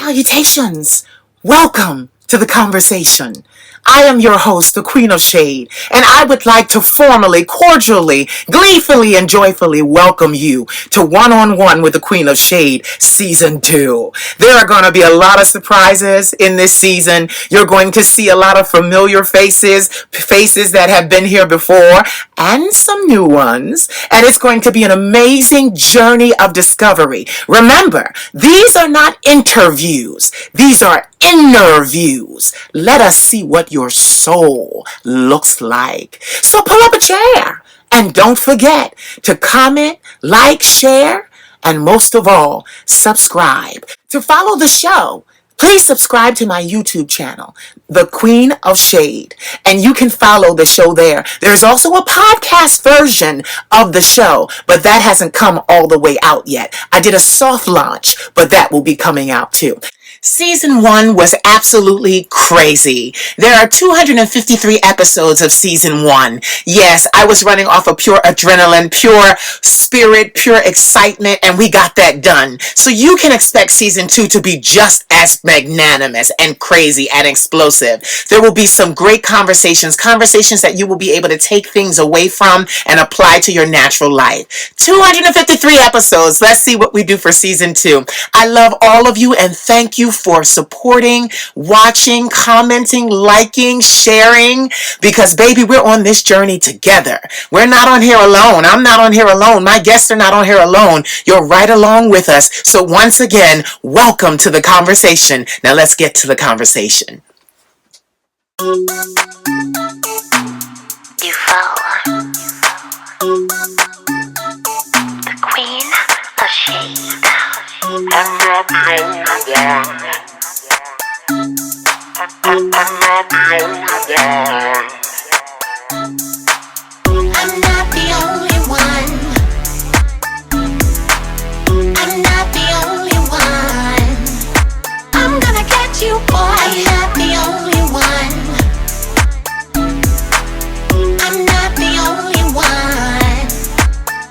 Salutations! Welcome to the conversation. I am your host, the Queen of Shade, and I would like to formally, cordially, gleefully, and joyfully welcome you to One-on-One with the Queen of Shade Season 2. There are going to be a lot of surprises in this season. You're going to see a lot of familiar faces that have been here before, and some new ones, and it's going to be an amazing journey of discovery. Remember, these are not interviews. These are inner views. Let us see what your soul looks like. So pull up a chair and don't forget to comment, like, share, and most of all, subscribe. To follow the show, please subscribe to my YouTube channel, The Queen of Shade, and you can follow the show there. There's also a podcast version of the show, but that hasn't come all the way out yet. I did a soft launch, but that will be coming out too. Season 1 was absolutely crazy. There are 253 episodes of Season 1. Yes, I was running off of pure adrenaline, pure spirit, pure excitement, and we got that done. So you can expect Season 2 to be just as magnanimous and crazy and explosive. There will be some great conversations that you will be able to take things away from and apply to your natural life. 253 episodes. Let's see what we do for Season 2. I love all of you and thank you for supporting, watching, commenting, liking, sharing, because baby, we're on this journey together. We're not on here alone. I'm not on here alone. My guests are not on here alone. You're right along with us. So once again, welcome to the conversation. Now let's get to the conversation. You fall. The Queen of Shade. I'm not the only one. I'm not the only one. I'm not the only one. I'm not the only one. I'm gonna get you, boy. I'm not the only one. I'm not the only one.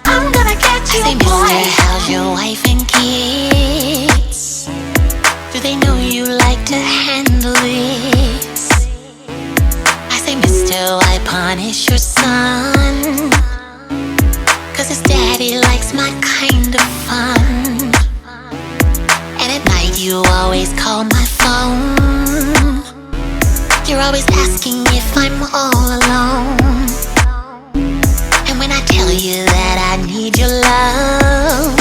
I'm gonna get you, boy. Mister, how's your wife and kids? Do they know you like to handle this? I say, mister, why punish your son? Cause his daddy likes my kind of fun. And at night you always call my phone. You're always asking if I'm all alone. And when I tell you that I need your love,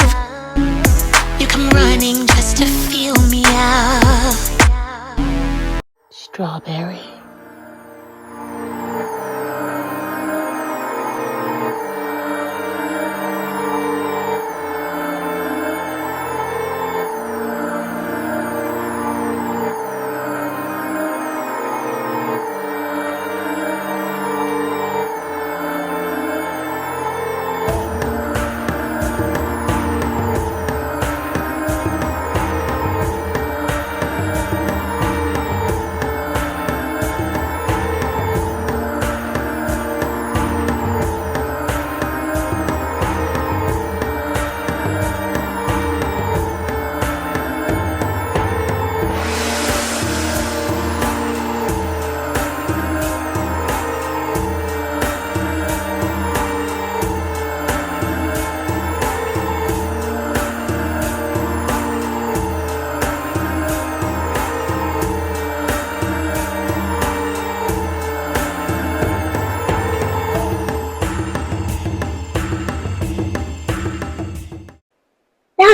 you come running just to feel me up. Strawberry.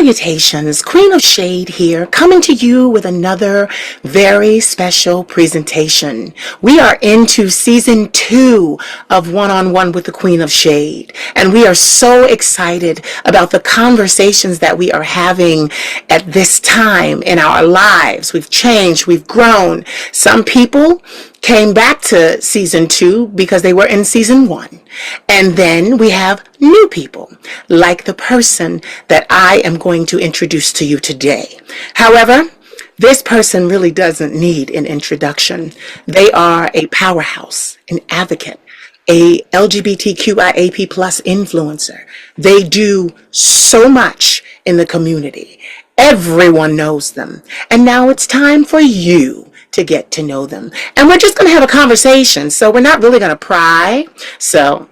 Salutations, Queen of Shade here, coming to you with another very special presentation. We are into Season 2 of One-on-One with the Queen of Shade, and we are so excited about the conversations that we are having at this time in our lives. We've changed, we've grown. Some people came back to Season 2 because they were in Season 1. And then we have new people, like the person that I am going to introduce to you today. However, this person really doesn't need an introduction. They are a powerhouse, an advocate, a LGBTQIAP+ influencer. They do so much in the community. Everyone knows them. And now it's time for you to get to know them. And we're just going to have a conversation. So we're not really going to pry. So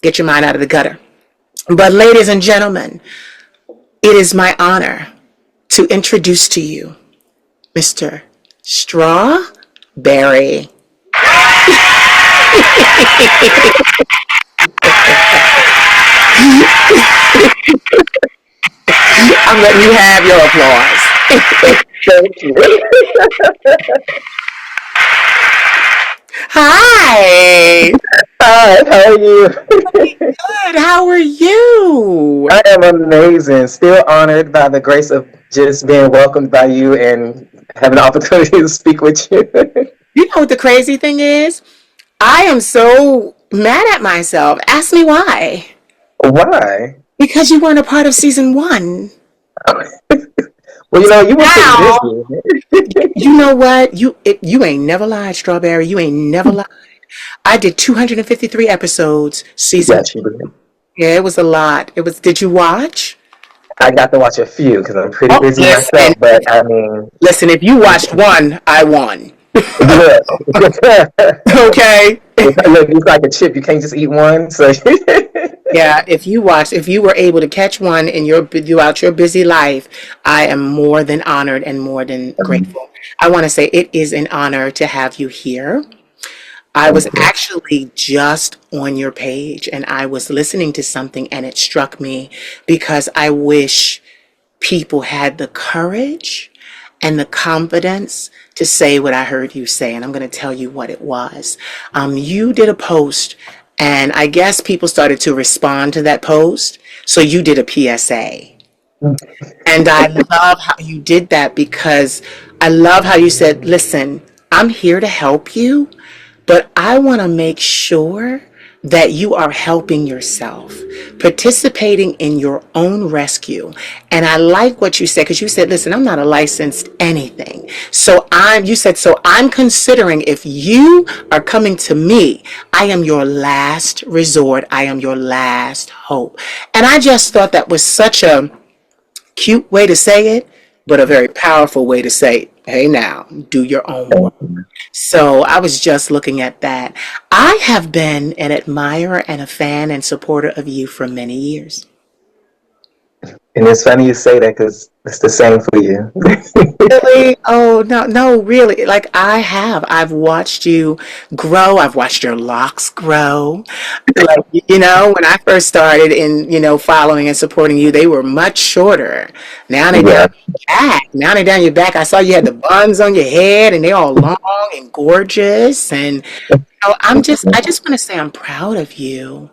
get your mind out of the gutter. But ladies and gentlemen, it is my honor to introduce to you Mr. Strawberry. I'm letting you have your applause. Thank you. Hi. Hi, how are you? Good. How are you? I am amazing. Still honored by the grace of just being welcomed by you and having the opportunity to speak with you. You know what the crazy thing is? I am so mad at myself. Ask me why. Why? Because you weren't a part of season 1. Well, you were Now, too busy. you know what? You ain't never lied, Strawberry. You ain't never lied. I did 253 episodes season. Yes, you did. Yeah, it was a lot. It was. Did you watch? I got to watch a few because I'm pretty Oh, busy listen. myself, but I mean, Listen, if you watched one, I won. yeah. Okay. Look, it's like a chip. You can't just eat one. So Yeah, if you were able to catch one in throughout your busy life, I am more than honored and more than grateful. I want to say it is an honor to have you here. I was actually just on your page and I was listening to something and it struck me because I wish people had the courage and the confidence to say what I heard you say. And I'm going to tell you what it was. You did a post and I guess people started to respond to that post. So you did a PSA. And I love how you did that because I love how you said, listen, I'm here to help you, but I want to make sure that you are helping yourself, participating in your own rescue. And I like what you said, because you said, listen, I'm not a licensed anything. So I'm considering if you are coming to me, I am your last resort. I am your last hope. And I just thought that was such a cute way to say it, but a very powerful way to say, hey, now, do your own work. So I was just looking at that. I have been an admirer and a fan and supporter of you for many years. And it's funny you say that because it's the same for you. Really? Oh, no, really. Like I've watched you grow. I've watched your locks grow. Like, when I first started following and supporting you, they were much shorter. Now they Yeah. down your back. Now they down your back. I saw you had the buns on your head and they're all long and gorgeous. And I just want to say I'm proud of you.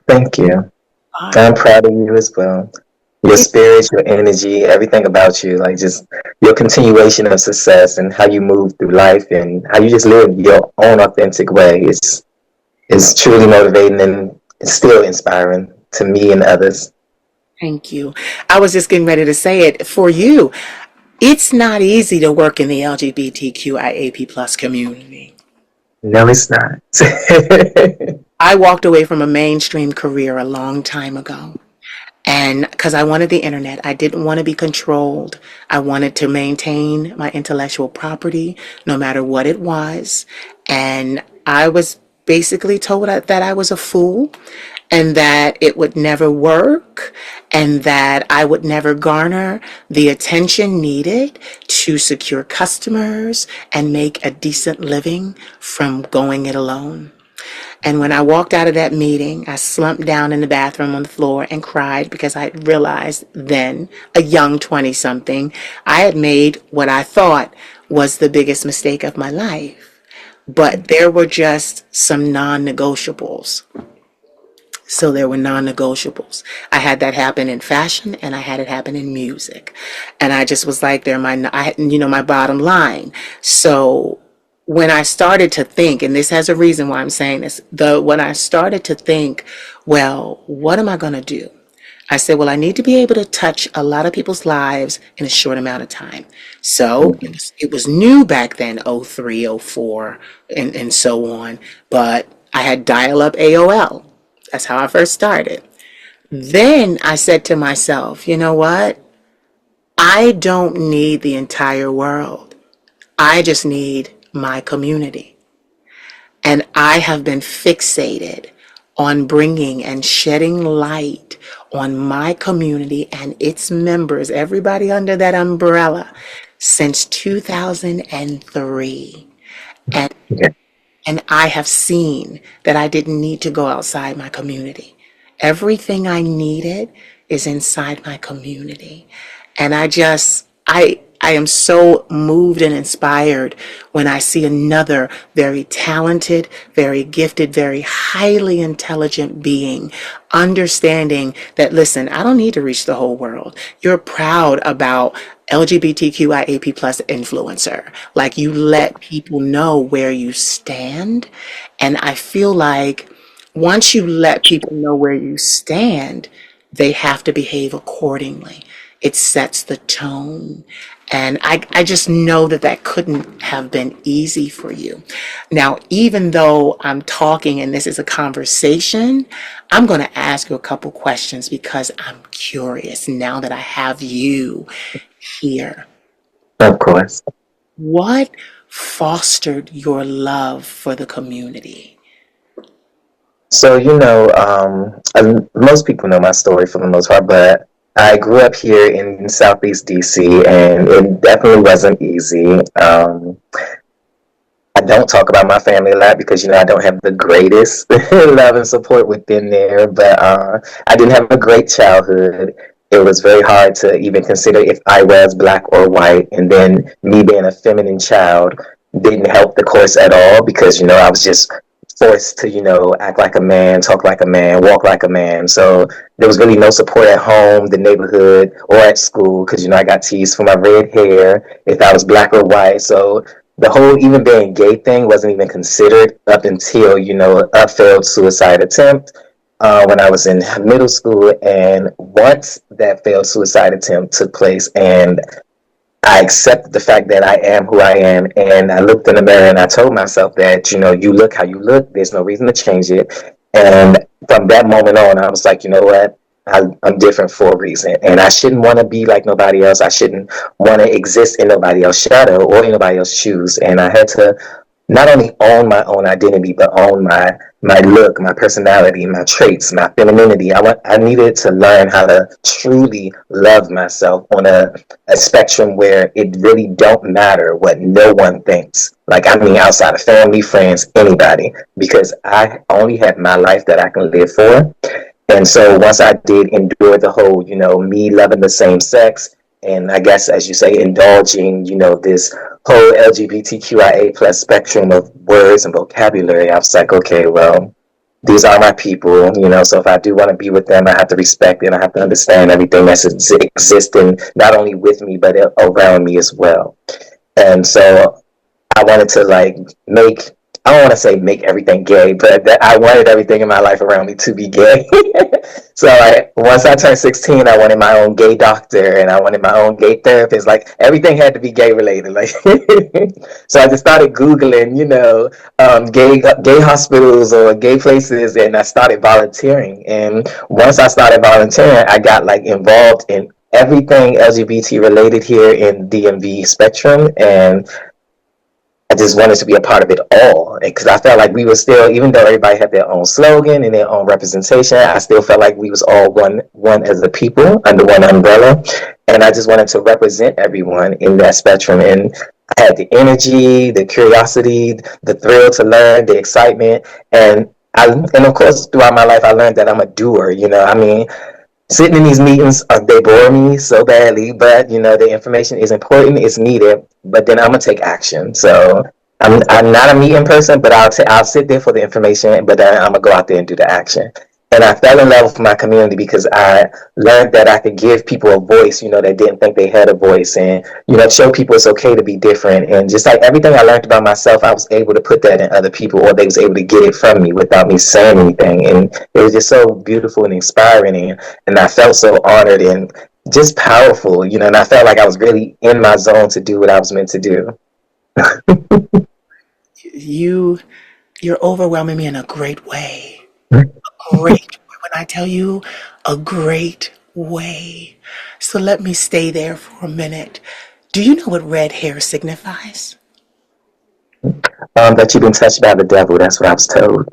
Thank you. I'm proud of you as well. Your spirit, your energy, everything about you, like just your continuation of success and how you move through life and how you just live your own authentic way is truly motivating and it's still inspiring to me and others. Thank you. I was just getting ready to say it for you. It's not easy to work in the LGBTQIAP plus community. No, it's not. I walked away from a mainstream career a long time ago. And because I wanted the internet, I didn't want to be controlled. I wanted to maintain my intellectual property no matter what it was. And I was basically told that I was a fool and that it would never work and that I would never garner the attention needed to secure customers and make a decent living from going it alone. And when I walked out of that meeting, I slumped down in the bathroom on the floor and cried because I realized then, a young 20-something, I had made what I thought was the biggest mistake of my life. But there were just some non-negotiables. So there were non-negotiables. I had that happen in fashion and I had it happen in music. And I just was like, my bottom line. So when I started to think, and this has a reason why I'm saying this, when I started to think, well, what am I going to do? I said, well, I need to be able to touch a lot of people's lives in a short amount of time. So it was new back then, 03, 04, and so on. But I had dial-up AOL. That's how I first started. Then I said to myself, you know what? I don't need the entire world. I just need my community. And I have been fixated on bringing and shedding light on my community and its members, everybody under that umbrella, since 2003. And Yeah. And I have seen that I didn't need to go outside my community. Everything I needed is inside my community. And I am so moved and inspired when I see another very talented, very gifted, very highly intelligent being understanding that, listen, I don't need to reach the whole world. You're proud about LGBTQIAP plus influencer. Like, you let people know where you stand. And I feel like once you let people know where you stand, they have to behave accordingly. It sets the tone. And I just know that that couldn't have been easy for you. Now, even though I'm talking and this is a conversation, I'm going to ask you a couple questions because I'm curious now that I have you here. Of course. What fostered your love for the community? So, most people know my story for the most part, but I grew up here in Southeast DC, and it definitely wasn't easy. I don't talk about my family a lot because, I don't have the greatest love and support within there, but I didn't have a great childhood. It was very hard to even consider if I was black or white, and then me being a feminine child didn't help the course at all because, I was just forced to, act like a man, talk like a man, walk like a man. So there was really no support at home, the neighborhood, or at school because, I got teased for my red hair if I was black or white. So the whole even being gay thing wasn't even considered up until, a failed suicide attempt when I was in middle school. And once that failed suicide attempt took place and I accepted the fact that I am who I am, and I looked in the mirror and I told myself that, you look how you look, there's no reason to change it. And from that moment on, I was like, you know what? I'm different for a reason, and I shouldn't want to be like nobody else. I shouldn't want to exist in nobody else's shadow or in nobody else's shoes. And I had to not only own my own identity, but own my look, my personality, my traits, my femininity. I needed to learn how to truly love myself on a spectrum where it really don't matter what no one thinks. Like, I mean, outside of family, friends, anybody, because I only have my life that I can live for. And so once I did endure the whole, me loving the same sex, and I guess, as you say, indulging, this whole LGBTQIA plus spectrum of words and vocabulary, I was like, okay, well, these are my people, so if I do want to be with them, I have to respect it, and I have to understand everything that's existing, not only with me, but around me as well. And so I wanted to I don't want to say make everything gay, but I wanted everything in my life around me to be gay. So once I turned 16, I wanted my own gay doctor and I wanted my own gay therapist. Like, everything had to be gay related. Like, so I just started Googling, gay hospitals or gay places, and I started volunteering. And once I started volunteering, I got involved in everything LGBT related here in DMV spectrum, and I just wanted to be a part of it all, because I felt like we were still, even though everybody had their own slogan and their own representation, I still felt like we was all one as a people under one umbrella, and I just wanted to represent everyone in that spectrum. And I had the energy, the curiosity, the thrill to learn, the excitement, and of course throughout my life I learned that I'm a doer. I mean, sitting in these meetings, they bore me so badly, but the information is important, it's needed, but then I'm gonna take action. So I'm not a meeting person, but I'll sit there for the information, but then I'm gonna go out there and do the action. And I fell in love with my community because I learned that I could give people a voice, that didn't think they had a voice, and show people it's okay to be different. And just like everything I learned about myself, I was able to put that in other people, or they was able to get it from me without me saying anything. And it was just so beautiful and inspiring, and I felt so honored and just powerful, and I felt like I was really in my zone to do what I was meant to do. You're overwhelming me in a great way. Great. When I tell you, a great way. So let me stay there for a minute. Do you know what red hair signifies? That you've been touched by the devil. That's what I was told.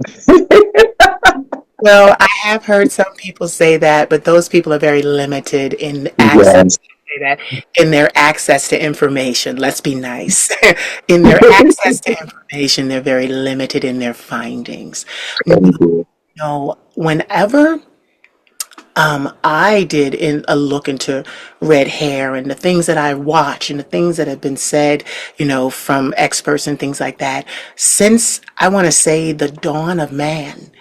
Well, I have heard some people say that, but those people are very limited in access. Yes. Say that in their access to information. Let's be nice. In their access to information, they're very limited in their findings. Indeed. No, whenever I did in a look into red hair and the things that I watch and the things that have been said, from experts and things like that, since I want to say the dawn of man,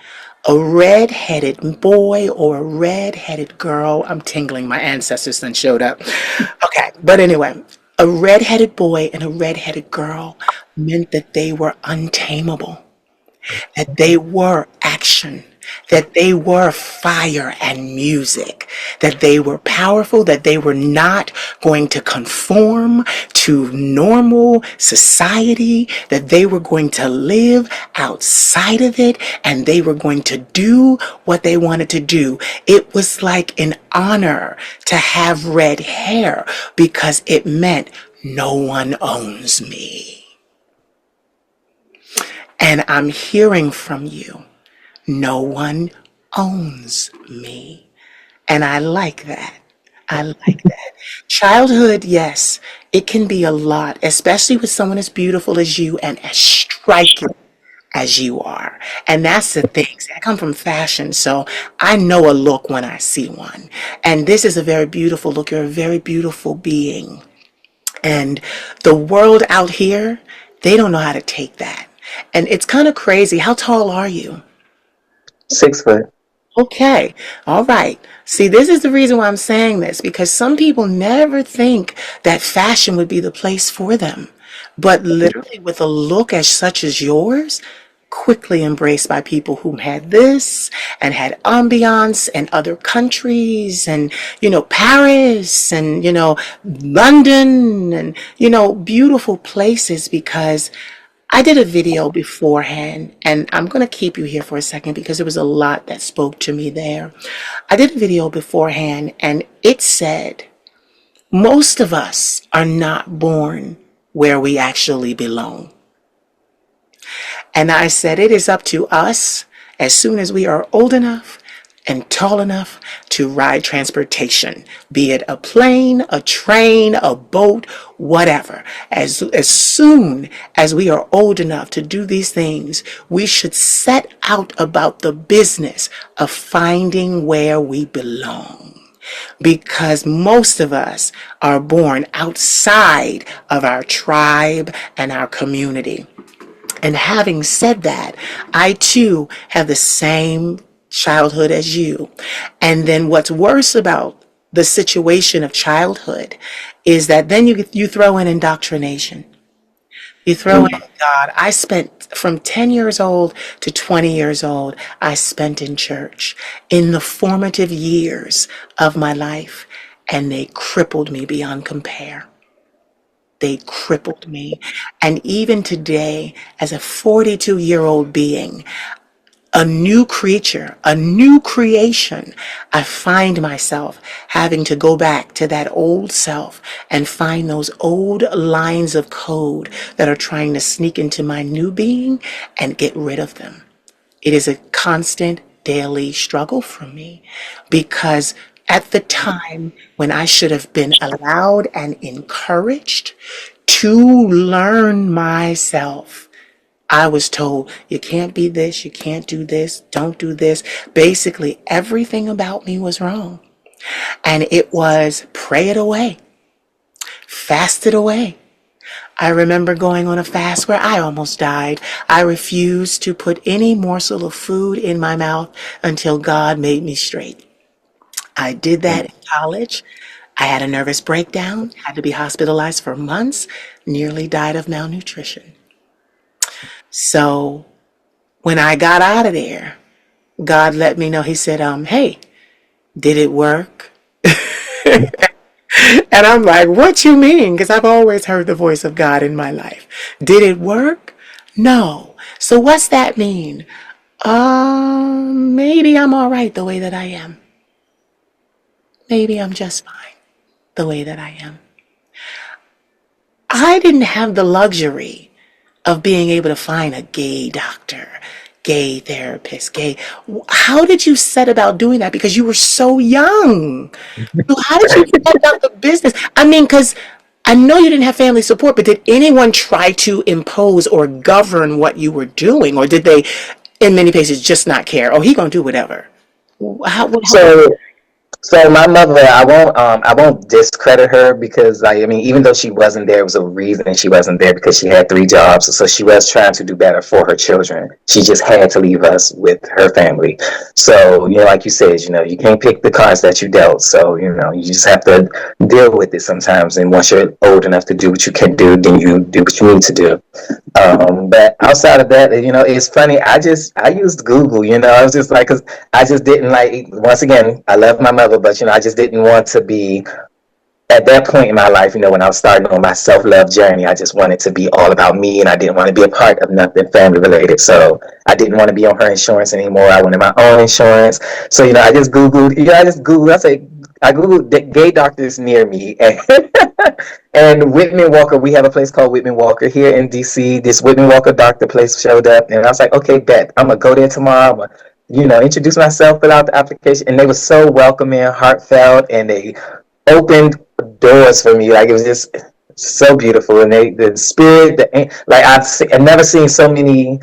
a red-headed boy or a red-headed girl, I'm tingling, my ancestors then showed up. Okay, but anyway, a red-headed boy and a red-headed girl meant that they were untamable, that they were action, that they were fire and music, that they were powerful, that they were not going to conform to normal society, that they were going to live outside of it, and they were going to do what they wanted to do. It was like an honor to have red hair because it meant no one owns me. And I'm hearing from you, no one owns me. And I like that. I like that. Childhood, yes, it can be a lot, especially with someone as beautiful as you and as striking as you are. And that's the thing. See, I come from fashion, so I know a look when I see one. And this is a very beautiful look. You're a very beautiful being. And the world out here, they don't know how to take that. And it's kind of crazy. How tall are you? 6 foot. Okay. All right. See, this is the reason why I'm saying this, because some people never think that fashion would be the place for them. But literally with a look as such as yours, quickly embraced by people who had this and had ambiance and other countries and, Paris and, London and, beautiful places, because I did a video beforehand, and I'm going to keep you here for a second because there was a lot that spoke to me there. I did a video beforehand, and it said, most of us are not born where we actually belong. And I said, it is up to us, as soon as we are old enough and tall enough, to ride transportation, be it a plane, a train, a boat, whatever. As soon as we are old enough to do these things, we should set out about the business of finding where we belong. Because most of us are born outside of our tribe and our community. And having said that, I too have the same childhood as you. And then what's worse about the situation of childhood is that then you throw in indoctrination. You throw in God. I spent from 10 years old to 20 years old, I spent in church in the formative years of my life, and they crippled me beyond compare. They crippled me. And even today, as a 42-year-old being, a new creature, a new creation, I find myself having to go back to that old self and find those old lines of code that are trying to sneak into my new being and get rid of them. It is a constant daily struggle for me, because at the time when I should have been allowed and encouraged to learn myself, I was told, you can't be this, you can't do this, don't do this. Basically, everything about me was wrong. And it was pray it away, fast it away. I remember going on a fast where I almost died. I refused to put any morsel of food in my mouth until God made me straight. I did that in college. I had a nervous breakdown, had to be hospitalized for months, nearly died of malnutrition. So when I got out of there, God let me know. He said, hey, did it work? And I'm like, what you mean? Because I've always heard the voice of God in my life. Did it work? No. So what's that mean? Maybe I'm all right the way that I am. maybe I'm just fine the way that I am. I didn't have the luxury of being able to find a gay doctor, gay therapist, gay. How did you set about doing that? Because you were so young. So how did you set about the business? I mean, because I know you didn't have family support, but did anyone try to impose or govern what you were doing? Or did they, in many cases, just not care? Oh, he gonna do whatever. How So So my mother, I won't discredit her because I mean, even though she wasn't there, it was a reason she wasn't there because she had 3 jobs. So she was trying to do better for her children. She just had to leave us with her family. So, like you said, you can't pick the cards that you dealt. So, you just have to deal with it sometimes. And once you're old enough to do what you can do, then you do what you need to do. But outside of that, it's funny. I used Google, I was just like, cause I just didn't like, once again, I love my mother, but, I just didn't want to be at that point in my life, when I was starting on my self-love journey. I just wanted to be all about me and I didn't want to be a part of nothing family related. So I didn't want to be on her insurance anymore. I wanted my own insurance. So, I just Googled, I Googled the gay doctors near me and Whitman Walker, we have a place called Whitman Walker here in DC. This Whitman Walker doctor place showed up and I was like, okay, bet, I'm going to go there tomorrow. I'm going to, introduce myself, fill out the application. And they were so welcoming, heartfelt, and they opened doors for me. Like, it was just so beautiful. And the spirit, like I've never seen so many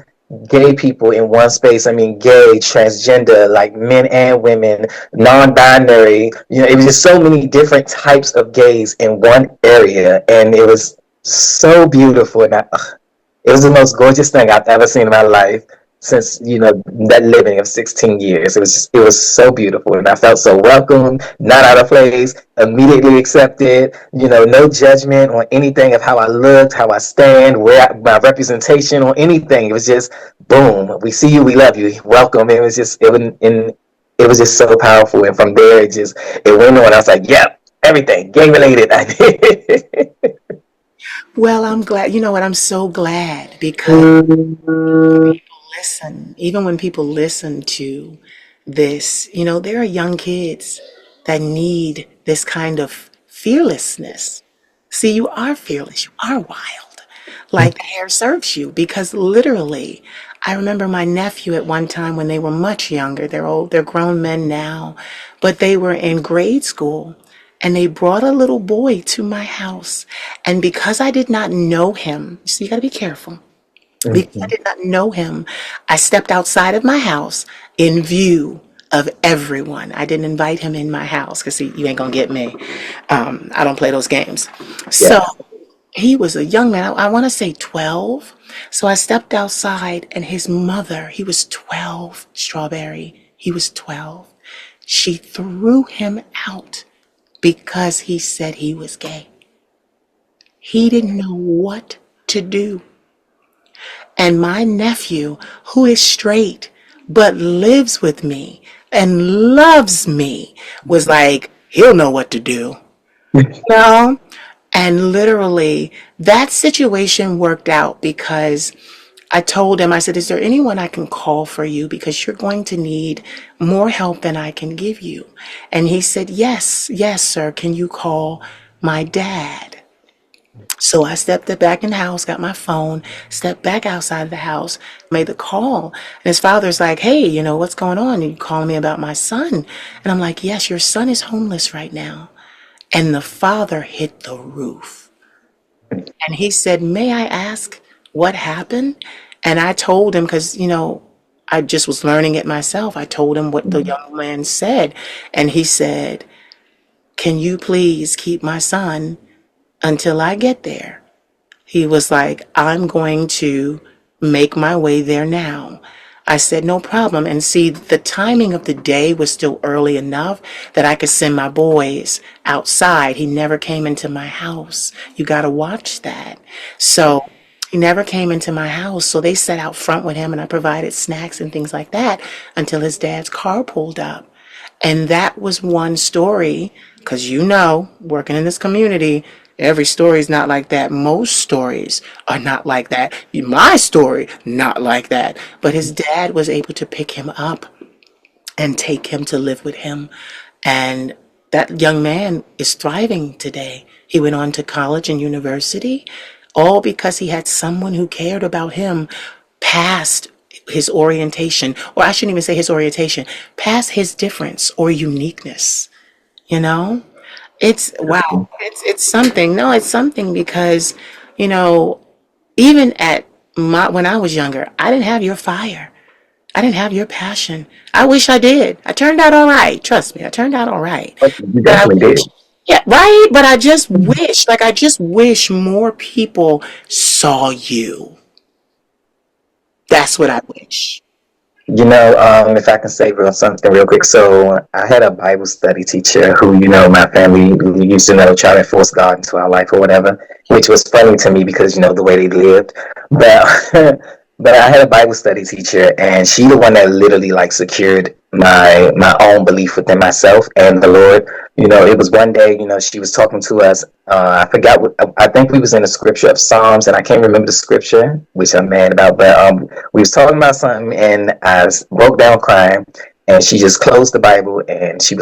gay people in one space. I mean, gay, transgender, like men and women, non-binary. It was just so many different types of gays in one area, and it was so beautiful. And it was the most gorgeous thing I've ever seen in my life since that living of 16 years. It was so beautiful, and I felt so welcome, not out of place, immediately accepted. No judgment on anything of how I looked, how I stand, my representation, or anything. It was just boom. We see you, we love you, welcome. It was just it was just so powerful, and from there it went on. I was like, yep, everything gay related. I did. Well, I'm glad. You know what? I'm so glad because even when people listen to this, there are young kids that need this kind of fearlessness. See, you are fearless. You are wild. Like the hair serves you because literally, I remember my nephew at one time when they were much younger. They're grown men now, but they were in grade school and they brought a little boy to my house. And because I did not know him, so you got to be careful. Because I did not know him, I stepped outside of my house in view of everyone. I didn't invite him in my house because you ain't gonna get me. I don't play those games. So he was a young man. I want to say 12. So I stepped outside and his mother, he was 12, Strawberry. He was 12. She threw him out because he said he was gay. He didn't know what to do. And my nephew, who is straight, but lives with me and loves me, was like, he'll know what to do. And literally, that situation worked out because I told him, I said, is there anyone I can call for you? Because you're going to need more help than I can give you. And he said, yes, sir. Can you call my dad? So I stepped back in the house, got my phone, stepped back outside the house, made the call. And his father's like, hey, what's going on? And you calling me about my son? And I'm like, yes, your son is homeless right now. And the father hit the roof. And he said, may I ask what happened? And I told him, because, I just was learning it myself. I told him what the young man said. And he said, can you please keep my son until I get there? He was like, I'm going to make my way there now. I said, no problem. And see, the timing of the day was still early enough that I could send my boys outside. He never came into my house. You got to watch that. So he never came into my house. So they sat out front with him and I provided snacks and things like that until his dad's car pulled up. And that was one story, because working in this community, every story is not like that. Most stories are not like that. My story, not like that. But his dad was able to pick him up and take him to live with him. And That young man is thriving today. He went on to college and university, all because he had someone who cared about him past his orientation, or I shouldn't even say his orientation, past his difference or uniqueness. You know, it's wow. It's something. No, it's something because, you know, even at when I was younger, I didn't have your fire. I didn't have your passion. I wish I did. I turned out all right. Trust me, I turned out all right. You But I definitely did. wish, yeah, right. But I just wish, like, I just wish more people saw you. That's what I wish. You know, if I can say something real quick. So I had a Bible study teacher who, you know, my family used to know try to force God into our life or whatever, which was funny to me because, you know, the way they lived. But but I had a Bible study teacher, and she the one that literally like secured my own belief within myself and the Lord. You know, it was one day, you know, she was talking to us. I forgot what I think we was in the scripture of Psalms, and I can't remember the scripture, which I'm mad about. But we was talking about something, and I broke down crying, and she just closed the Bible, and she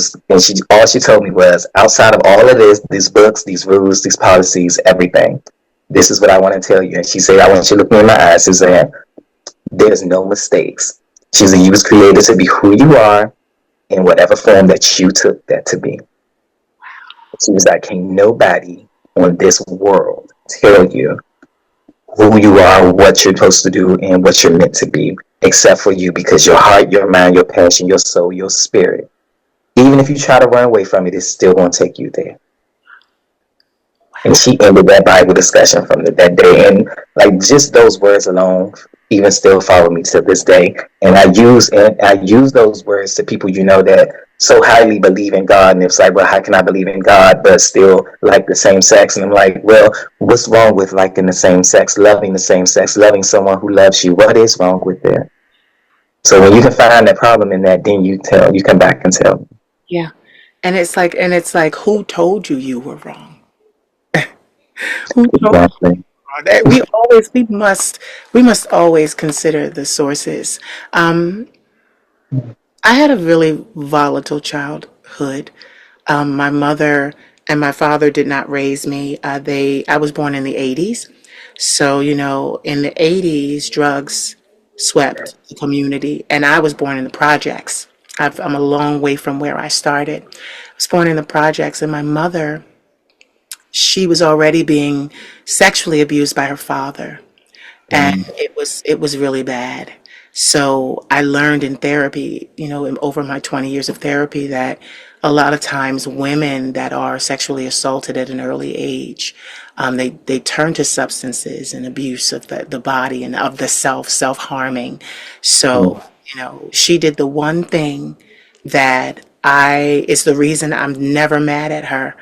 all she told me was, outside of all of this, these books, these rules, these policies, everything, this is what I want to tell you. And she said, I want you to look me in my eyes and say, there's no mistakes. She said, you was created to be who you are in whatever form that you took that to be. She was like, can't nobody on this world tell you who you are, what you're supposed to do, and what you're meant to be, except for you, because your heart, your mind, your passion, your soul, your spirit, even if you try to run away from it, it's still going to take you there. And she ended that Bible discussion from that day. And like just those words alone even still follow me to this day. And I use those words to people, you know, that so highly believe in God. And it's like, well, how can I believe in God but still like the same sex? And I'm like, well, what's wrong with liking the same sex, loving the same sex, loving someone who loves you? What is wrong with that? So when you can find that problem in that, then you come back and tell me. Yeah. And it's like, who told you you were wrong? Who told Exactly. that we must always consider the sources. I had a really volatile childhood. My mother and my father did not raise me. I was born in the 80s. So, you know, in the 80s, drugs swept the community, and I was born in the projects. I'm a long way from where I started. I was born in the projects, and my mother, she was already being sexually abused by her father, and it was really bad. So I learned in therapy, you know, over my 20 years of therapy, that a lot of times women that are sexually assaulted at an early age, they turn to substances and abuse of the body and of the self-harming. So, you know, she did the one thing that I is the reason I'm never mad at her.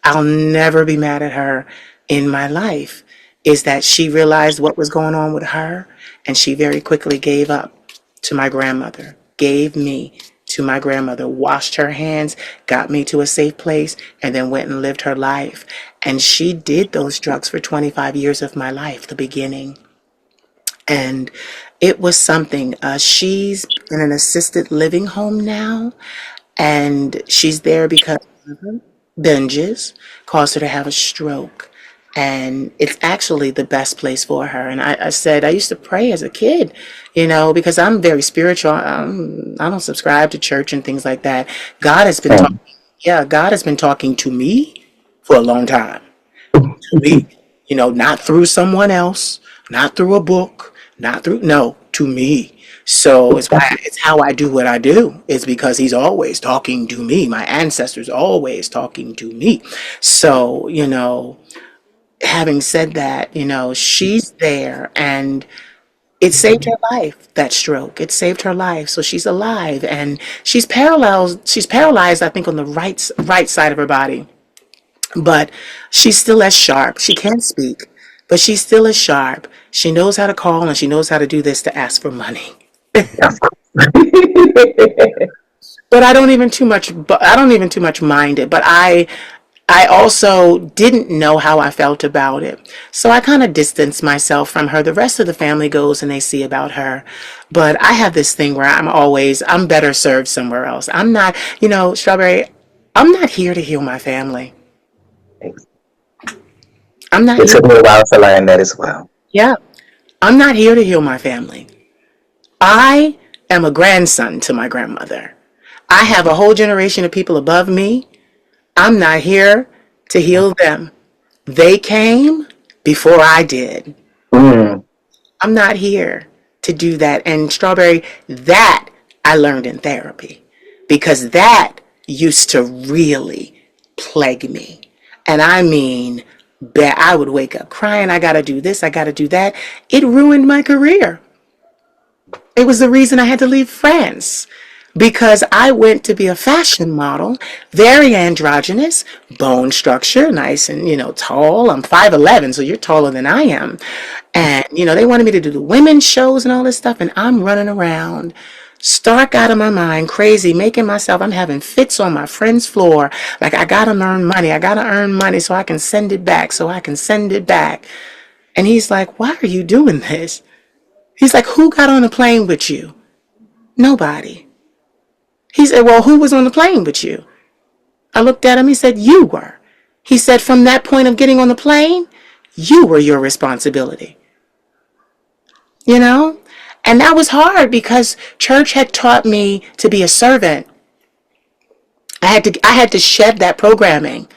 I'll never be mad at her in my life, is that she realized what was going on with her, and she very quickly gave up to my grandmother, gave me to my grandmother, washed her hands, got me to a safe place, and then went and lived her life. And she did those drugs for 25 years of my life, the beginning. And it was something. She's in an assisted living home now, and she's there because binges caused her to have a stroke. And it's actually the best place for her. And I said, I used to pray as a kid, you know, because I'm very spiritual. I don't subscribe to church and things like that. God has been talking, yeah, God has been talking to me for a long time. To me, you know, not through someone else, not through a book, not through, no, to me. So it's how I do what I do. It's because he's always talking to me. My ancestors always talking to me. So, you know, having said that, you know, she's there, and it saved her life, that stroke. It saved her life. So she's alive, and she's paralyzed. She's paralyzed, I think, on the right side of her body. But she's still as sharp. She can't speak, but she's still as sharp. She knows how to call, and she knows how to do this to ask for money. But I don't even too much mind it. But I also didn't know how I felt about it. So I kind of distanced myself from her. The rest of the family goes and they see about her. But I have this thing where I'm better served somewhere else. I'm not, you know, Strawberry, I'm not here to heal my family. I'm not It here. took me a while to learn that as well. Yeah. I'm not here to heal my family. I am a grandson to my grandmother. I have a whole generation of people above me. I'm not here to heal them. They came before I did. Mm. I'm not here to do that. And Strawberry, that I learned in therapy because that used to really plague me. And I mean, I would wake up crying, I got to do this, I got to do that. It ruined my career. It was the reason I had to leave France because I went to be a fashion model, very androgynous, bone structure, nice and, tall. I'm 5'11", so you're taller than I am. And, they wanted me to do the women's shows and all this stuff, and I'm running around stark out of my mind, crazy, making myself, I'm having fits on my friend's floor. Like, I gotta earn money. I gotta earn money so I can send it back, And he's like, why are you doing this? He's like, who got on the plane with you? Nobody. He said, well, who was on the plane with you? I looked at him. He said, you were. He said, from that point of getting on the plane, you were your responsibility. And that was hard because church had taught me to be a servant. I had to shed that programming.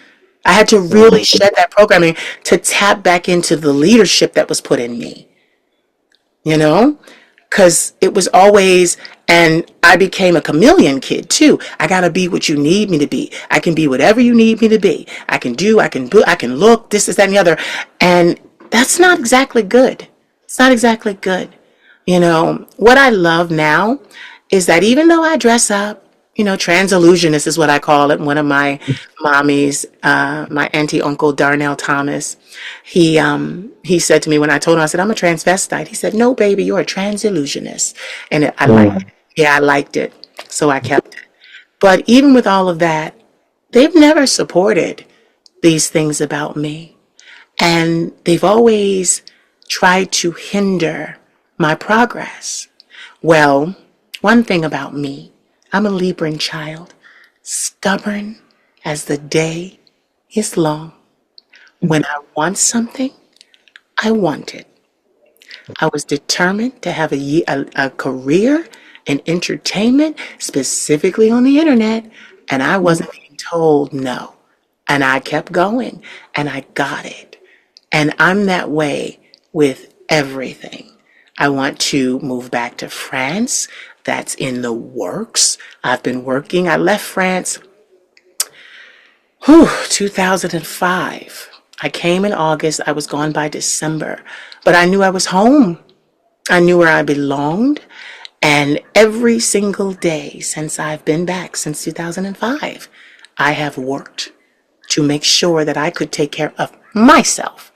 I had to really shed that programming to tap back into the leadership that was put in me. Because it was always, and I became a chameleon kid too. I got to be what you need me to be. I can be whatever you need me to be. I can look, this, that, and the other. And that's not exactly good. It's not exactly good. What I love now is that even though I dress up, transillusionist is what I call it. One of my mommies, my auntie uncle Darnell Thomas, he said to me when I told him, I said, I'm a transvestite. He said, no, baby, you're a transillusionist. And I liked it. Yeah, I liked it. So I kept it. But even with all of that, they've never supported these things about me. And they've always tried to hinder my progress. Well, one thing about me, I'm a Libran child, stubborn as the day is long. When I want something, I want it. I was determined to have a career in entertainment, specifically on the internet, and I wasn't being told no. And I kept going, and I got it. And I'm that way with everything. I want to move back to France. That's in the works. I've been working. I left France 2005. I came in August. I was gone by December. But I knew I was home. I knew where I belonged. And every single day since I've been back, since 2005, I have worked to make sure that I could take care of myself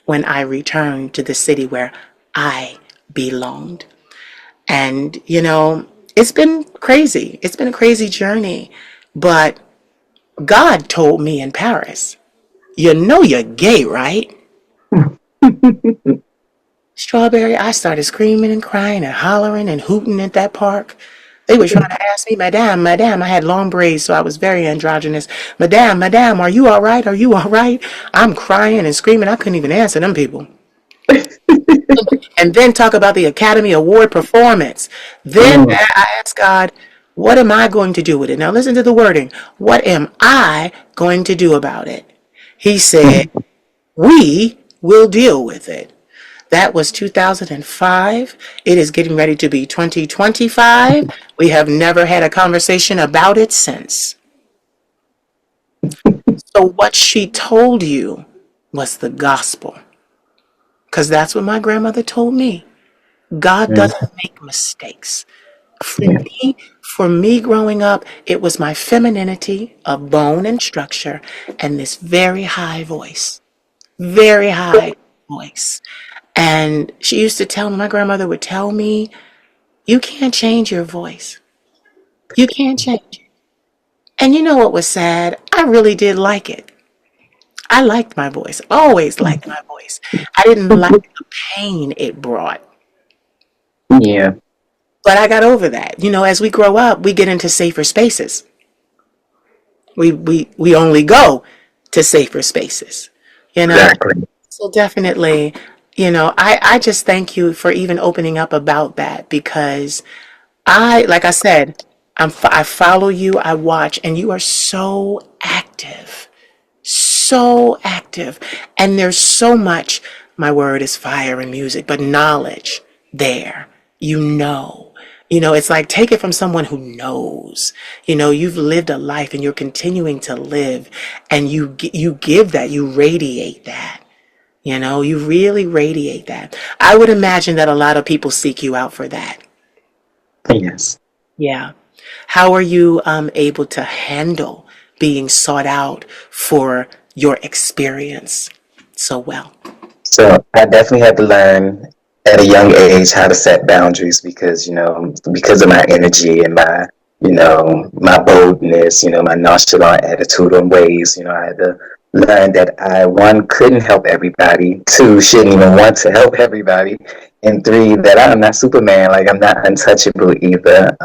when I returned to the city where I belonged. And, it's been crazy. It's been a crazy journey. But God told me in Paris, you're gay, right? Strawberry, I started screaming and crying and hollering and hooting at that park. They were trying to ask me, Madame, I had long braids, so I was very androgynous. Madame, are you all right? Are you all right? I'm crying and screaming. I couldn't even answer them people. And then talk about the Academy Award performance. Then I asked God, what am I going to do with it? Now listen to the wording. What am I going to do about it? He said, we will deal with it. That was 2005. It is getting ready to be 2025. We have never had a conversation about it since. So what she told you was the gospel. Because that's what my grandmother told me. God doesn't make mistakes. For me growing up, it was my femininity of bone and structure and this very high voice. Very high voice. And she used to tell me, my grandmother would tell me, you can't change your voice. You can't change it. And you know what was sad? I really did like it. I liked my voice, always liked my voice. I didn't like the pain it brought. Yeah. But I got over that. As we grow up, we get into safer spaces. We only go to safer spaces, you know. Exactly. So definitely, I just thank you for even opening up about that, because like I said, I follow you, I watch, and you are so active, so active. And there's so much, my word is fire and music, but knowledge there, you know. It's like, take it from someone who knows. You've lived a life and you're continuing to live, and you give that, you radiate that. You really radiate that. I would imagine that a lot of people seek you out for that. Yes. Yeah. How are you able to handle being sought out for your experience so well? So I definitely had to learn at a young age how to set boundaries because, because of my energy and my boldness, my nonchalant attitude and ways, I had to learn that one, couldn't help everybody, two, shouldn't even want to help everybody, and three, that I'm not Superman, like I'm not untouchable either.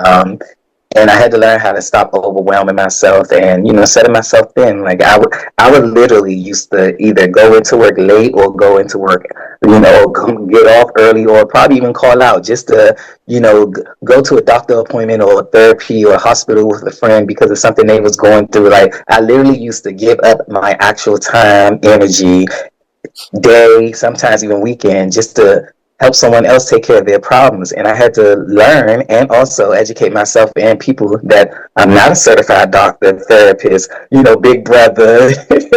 And I had to learn how to stop overwhelming myself and setting myself in. Like I would literally used to either go into work late or go into work, get off early, or probably even call out just to go to a doctor appointment or therapy or hospital with a friend because of something they was going through. Like I literally used to give up my actual time, energy, day, sometimes even weekend, just to help someone else take care of their problems. And I had to learn and also educate myself and people that I'm not a certified doctor, therapist, big brother,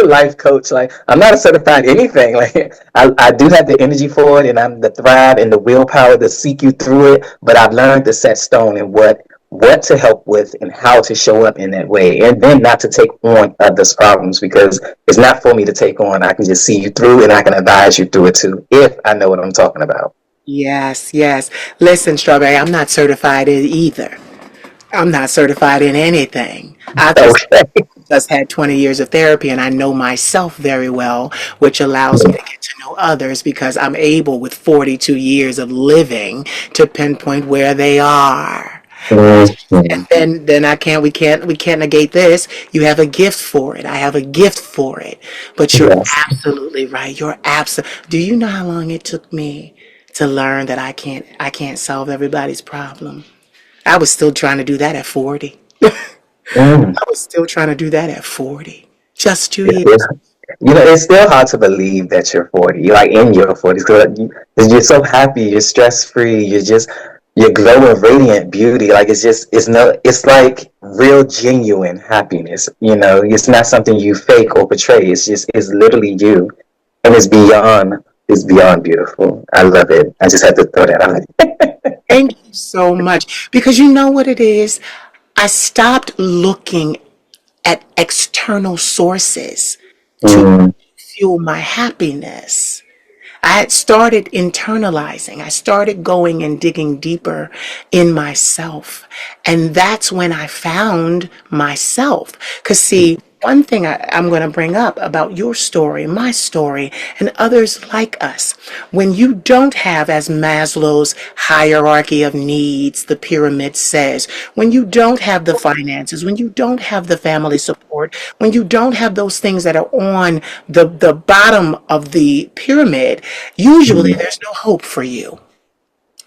life coach. Like I'm not a certified anything. Like I do have the energy for it, and I'm the thrive and the willpower to seek you through it. But I've learned to set stone and what to help with and how to show up in that way, and then not to take on others' problems because it's not for me to take on. I can just see you through and I can advise you through it too if I know what I'm talking about. Yes, yes. Listen, Strawberry, I'm not certified in either. I'm not certified in anything. I've Okay. just had 20 years of therapy, and I know myself very well, which allows me to get to know others because I'm able, with 42 years of living, to pinpoint where they are. Mhm. And then we can't negate this. You have a gift for it. I have a gift for it. But you're Yes. absolutely right. Do you know how long it took me to learn that I can't solve everybody's problem? I was still trying to do that at 40. Mm. I was still trying to do that at 40. Just two It's years. still, it's still hard to believe that you're 40. You're like in your 40s because you're so happy, you're stress free, you're glowing radiant beauty. Like it's like real genuine happiness. It's not something you fake or portray. It's literally you, and it's beyond beautiful. I love it. I just had to throw that out. Thank you so much. Because you know what it is? I stopped looking at external sources to Mm, fuel my happiness. I had started internalizing. I started going and digging deeper in myself. And that's when I found myself. Because, see, one thing I'm going to bring up about your story, my story, and others like us, when you don't have, as Maslow's hierarchy of needs, the pyramid says, when you don't have the finances, when you don't have the family support, when you don't have those things that are on the bottom of the pyramid, usually mm, there's no hope for you.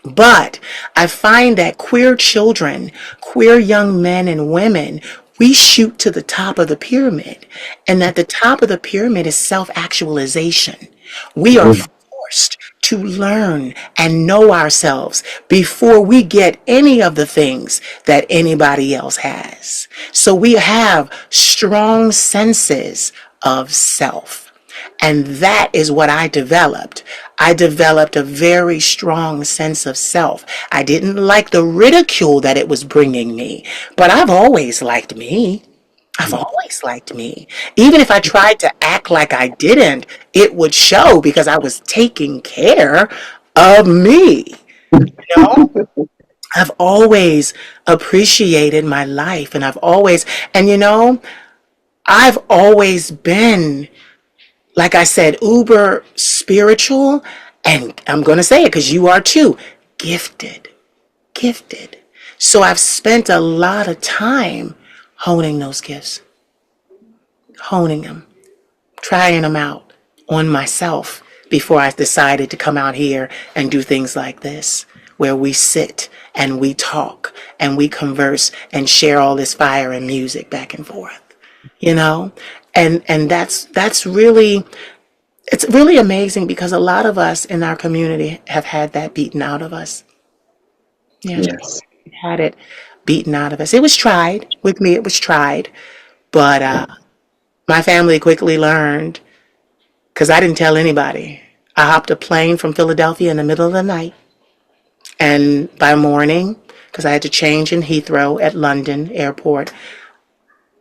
But I find that queer children, queer young men and women, we shoot to the top of the pyramid. And at the top of the pyramid is self actualization. We are mm, forced to learn and know ourselves before we get any of the things that anybody else has. So we have strong senses of self. And that is what I developed. I developed a very strong sense of self. I didn't like the ridicule that it was bringing me, but I've always liked me. I've always liked me. Even if I tried to act like I didn't, it would show because I was taking care of me. You know, I've always appreciated my life, and I've always been, like I said, uber spiritual, and I'm going to say it because you are too, gifted, gifted. So I've spent a lot of time honing those gifts. honing them, trying them out on myself before I decided to come out here and do things like this, where we sit and we talk and we converse and share all this fire and music back and forth, you know? And that's really, it's really amazing because a lot of us in our community have had that beaten out of us. Yeah, Yes. had it beaten out of us. It was tried with me. It was tried, but my family quickly learned because I didn't tell anybody. I hopped a plane from Philadelphia in the middle of the night, and by morning, because I had to change in Heathrow at London Airport.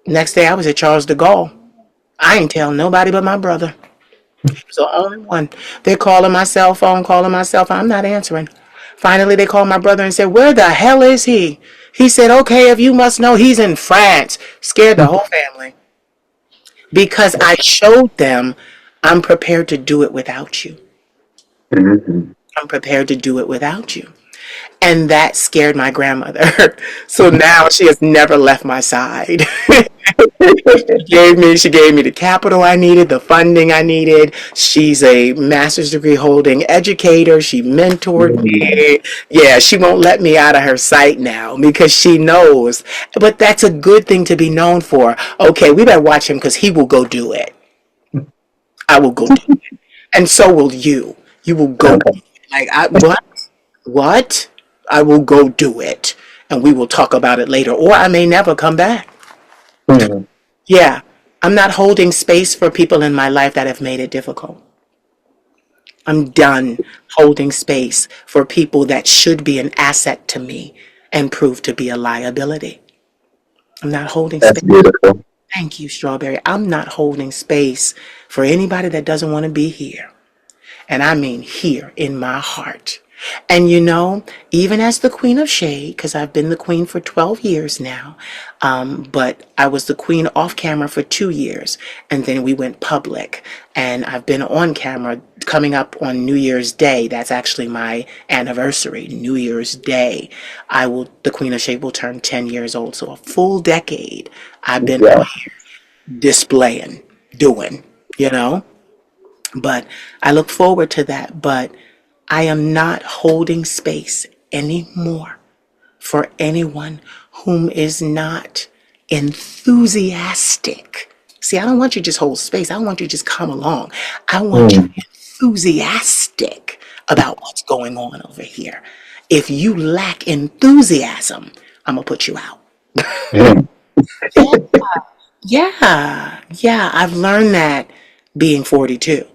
Next day, I was at Charles de Gaulle. I ain't tell nobody but my brother. So only one. They're calling my cell phone, I'm not answering. Finally, they called my brother and said, "Where the hell is he?" He said, "Okay, if you must know, he's in France." Scared the whole family because I showed them I'm prepared to do it without you. Mhm. I'm prepared to do it without you. And that scared my grandmother. So now she has never left my side. She gave me the capital I needed, the funding I needed. She's a master's degree holding educator. She mentored Mhm. me. Yeah, she won't let me out of her sight now because she knows. But that's a good thing to be known for. Okay, we better watch him because he will go do it. I will go do it. And so will you. You will go do Okay. it. What? What? I will go do it. And we will talk about it later. Or I may never come back. Mhm. Yeah, I'm not holding space for people in my life that have made it difficult. I'm done holding space for people that should be an asset to me and prove to be a liability. I'm not holding That's space. beautiful. Thank you, Strawberry. I'm not holding space for anybody that doesn't want to be here. And I mean here in my heart. And you know, even as the Queen of Shade, because I've been the Queen for 12 years now, but I was the Queen off camera for 2 years, and then we went public. And I've been on camera coming up on New Year's Day. That's actually my anniversary, New Year's Day. The Queen of Shade will turn 10 years old. So a full decade I've been Yeah. displaying, doing, you know? But I look forward to that. But I am not holding space anymore for anyone whom is not enthusiastic. See, I don't want you to just hold space. I don't want you to just come along. I want you Mm. enthusiastic about what's going on over here. If you lack enthusiasm, I'm going to put you out. Mhm. Yeah, I've learned that being 42.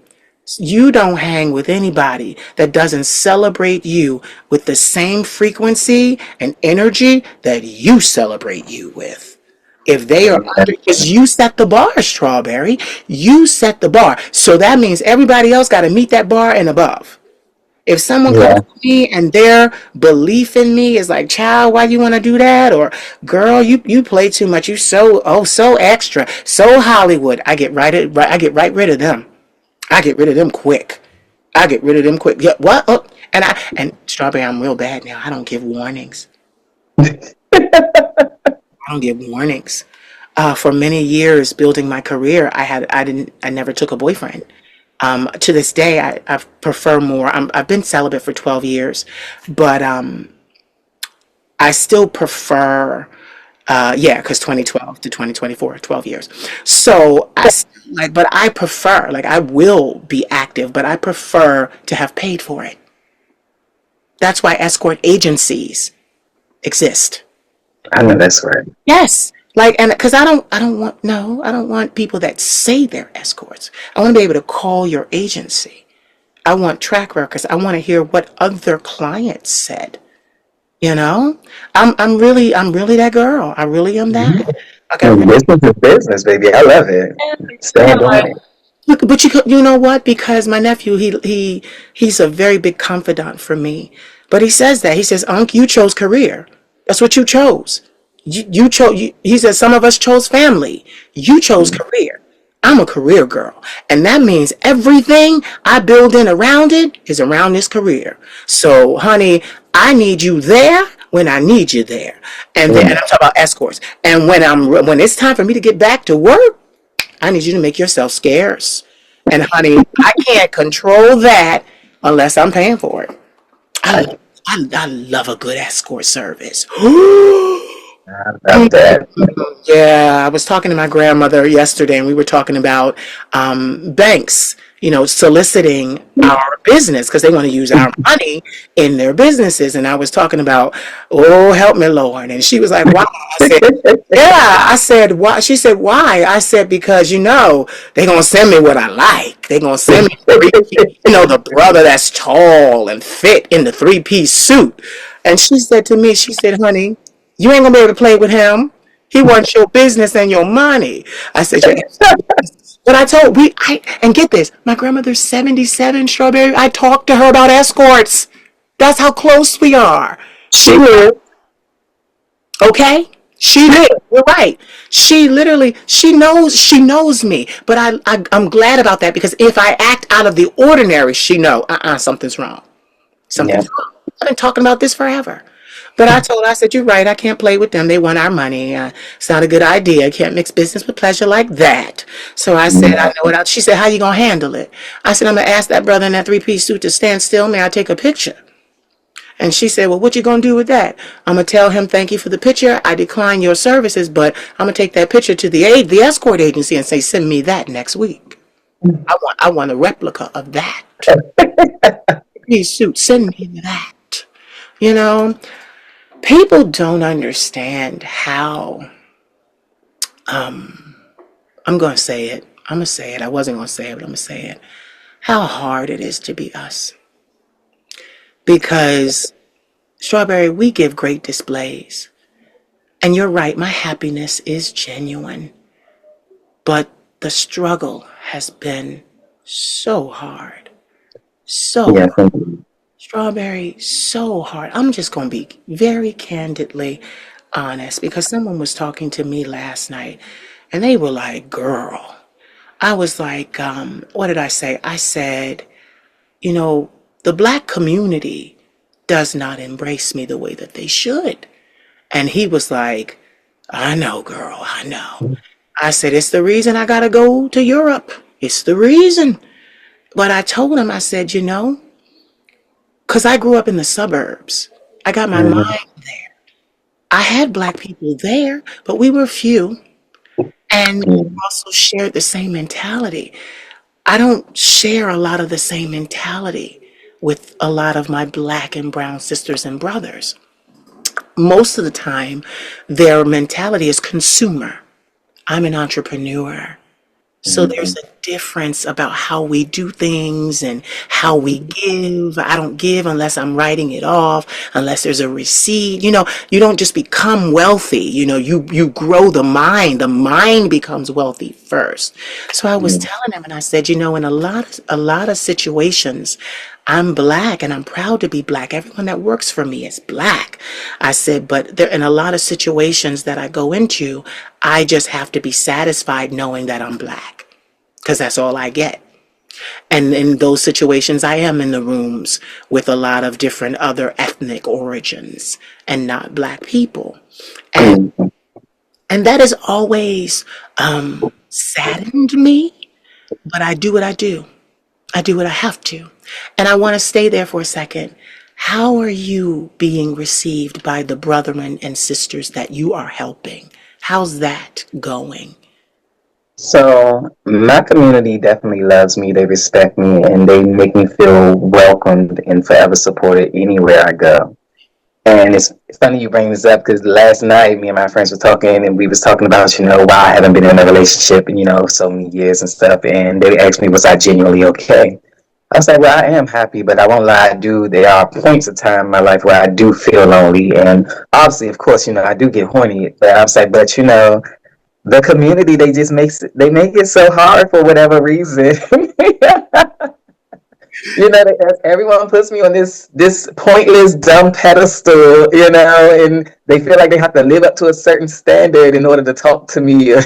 You don't hang with anybody that doesn't celebrate you with the same frequency and energy that you celebrate you with. If they are under, Amen. because you set the bar, Strawberry. You set the bar. So that means everybody else got to meet that bar and above. If someone comes Yeah. to me and their belief in me is like, "Child, why you want to do that?" Or, "Girl, you play too much. You so extra, so Hollywood." I get right rid of them. I get rid of them quick. I get rid of them quick. Yeah, what? Oh, and Strawberry, I'm real bad now. I don't give warnings. I don't give warnings. For many years building my career, I never took a boyfriend. To this day, I prefer more. I've been celibate for 12 years, but I still prefer. Yeah, because 2012 to 2024, 12 years. So but I prefer, I will be active, but I prefer to have paid for it. That's why escort agencies exist. I know that's right. Yes. And because I don't want people that say they're escorts. I want to be able to call your agency. I want track records. I want to hear what other clients said. You know, I'm really that girl. I really am that. Mhm. Like I really Business is business, baby. I love it. am. Stand on it. Look, but you know what? Because my nephew, he's a very big confidant for me. But he says that he says, "Unc, you chose career. That's what you chose. You chose." He says, "Some of us chose family. You chose career. I'm a career girl, and that means everything I build in around it is around this career. So, honey, I need you there when I need you there, and Mm. I'm talking about escorts. And when it's time for me to get back to work." I need you to make yourself scarce. And honey, I can't control that unless I'm paying for it. I, I love a good escort service. I love that. Yeah, I was talking to my grandmother yesterday, and we were talking about banks, soliciting our business because they want to use our money in their businesses. And I was talking about, oh, help me, Lord. And she was like, why? I said, yeah. I said, why? She said, why? I said, because, they're going to send me what I like. They're going to send me, the brother that's tall and fit in the three-piece suit. And she said to me, she said, honey, you ain't going to be able to play with him. He wants your business and your money. I said, but I told and get this, my grandmother's 77, Strawberry. I talked to her about escorts. That's how close we are. She will. Okay? She did. You're right. She knows me. But I'm glad about that because if I act out of the ordinary, she know, something's wrong. Something's wrong. I've been talking about this forever. But I told her, I said, you're right. I can't play with them. They want our money. It's not a good idea. Can't mix business with pleasure like that. So I said, I know it. She said, how you going to handle it? I said, I'm going to ask that brother in that three-piece suit to stand still. May I take a picture? And she said, well, what you going to do with that? I'm going to tell him, thank you for the picture. I decline your services, but I'm going to take that picture to the escort agency and say, send me that next week. I want a replica of that. Three-piece suit, send me that. People don't understand how, I'm going to say it. I'm going to say it. I wasn't going to say it, but I'm going to say it. How hard it is to be us. Because, Strawberry, we give great displays. And you're right, my happiness is genuine. But the struggle has been so hard. So hard. Strawberry, so hard. I'm just going to be very candidly honest because someone was talking to me last night and they were like, girl. I was like, what did I say? I said, the Black community does not embrace me the way that they should. And he was like, I know, girl, I know. I said, it's the reason I got to go to Europe. It's the reason. But I told him, I said, because I grew up in the suburbs. I got my mind there. I had Black people there, but we were few. And we also shared the same mentality. I don't share a lot of the same mentality with a lot of my Black and brown sisters and brothers. Most of the time, their mentality is consumer. I'm an entrepreneur. So there's a difference about how we do things and how we give. I don't give unless I'm writing it off, unless there's a receipt. You don't just become wealthy. You grow the mind. The mind becomes wealthy first. So I was telling him, and I said, in a lot of situations, I'm Black and I'm proud to be Black. Everyone that works for me is Black. I said, but in a lot of situations that I go into, I just have to be satisfied knowing that I'm Black because that's all I get. And in those situations, I am in the rooms with a lot of different other ethnic origins and not Black people. And that has always saddened me, but I do what I do. I do what I have to. And I want to stay there for a second. How are you being received by the brethren and sisters that you are helping? How's that going? So my community definitely loves me. They respect me and they make me feel welcomed and forever supported anywhere I go. And it's funny you bring this up because last night me and my friends were talking and we was talking about, why I haven't been in a relationship in, so many years and stuff. And they asked me, was I genuinely okay? I was like, well, I am happy, but I won't lie, there are points of time in my life where I do feel lonely. And obviously, of course, I do get horny. But I was like, but the community, they make it so hard for whatever reason. Everyone puts me on this pointless, dumb pedestal, and they feel like they have to live up to a certain standard in order to talk to me. And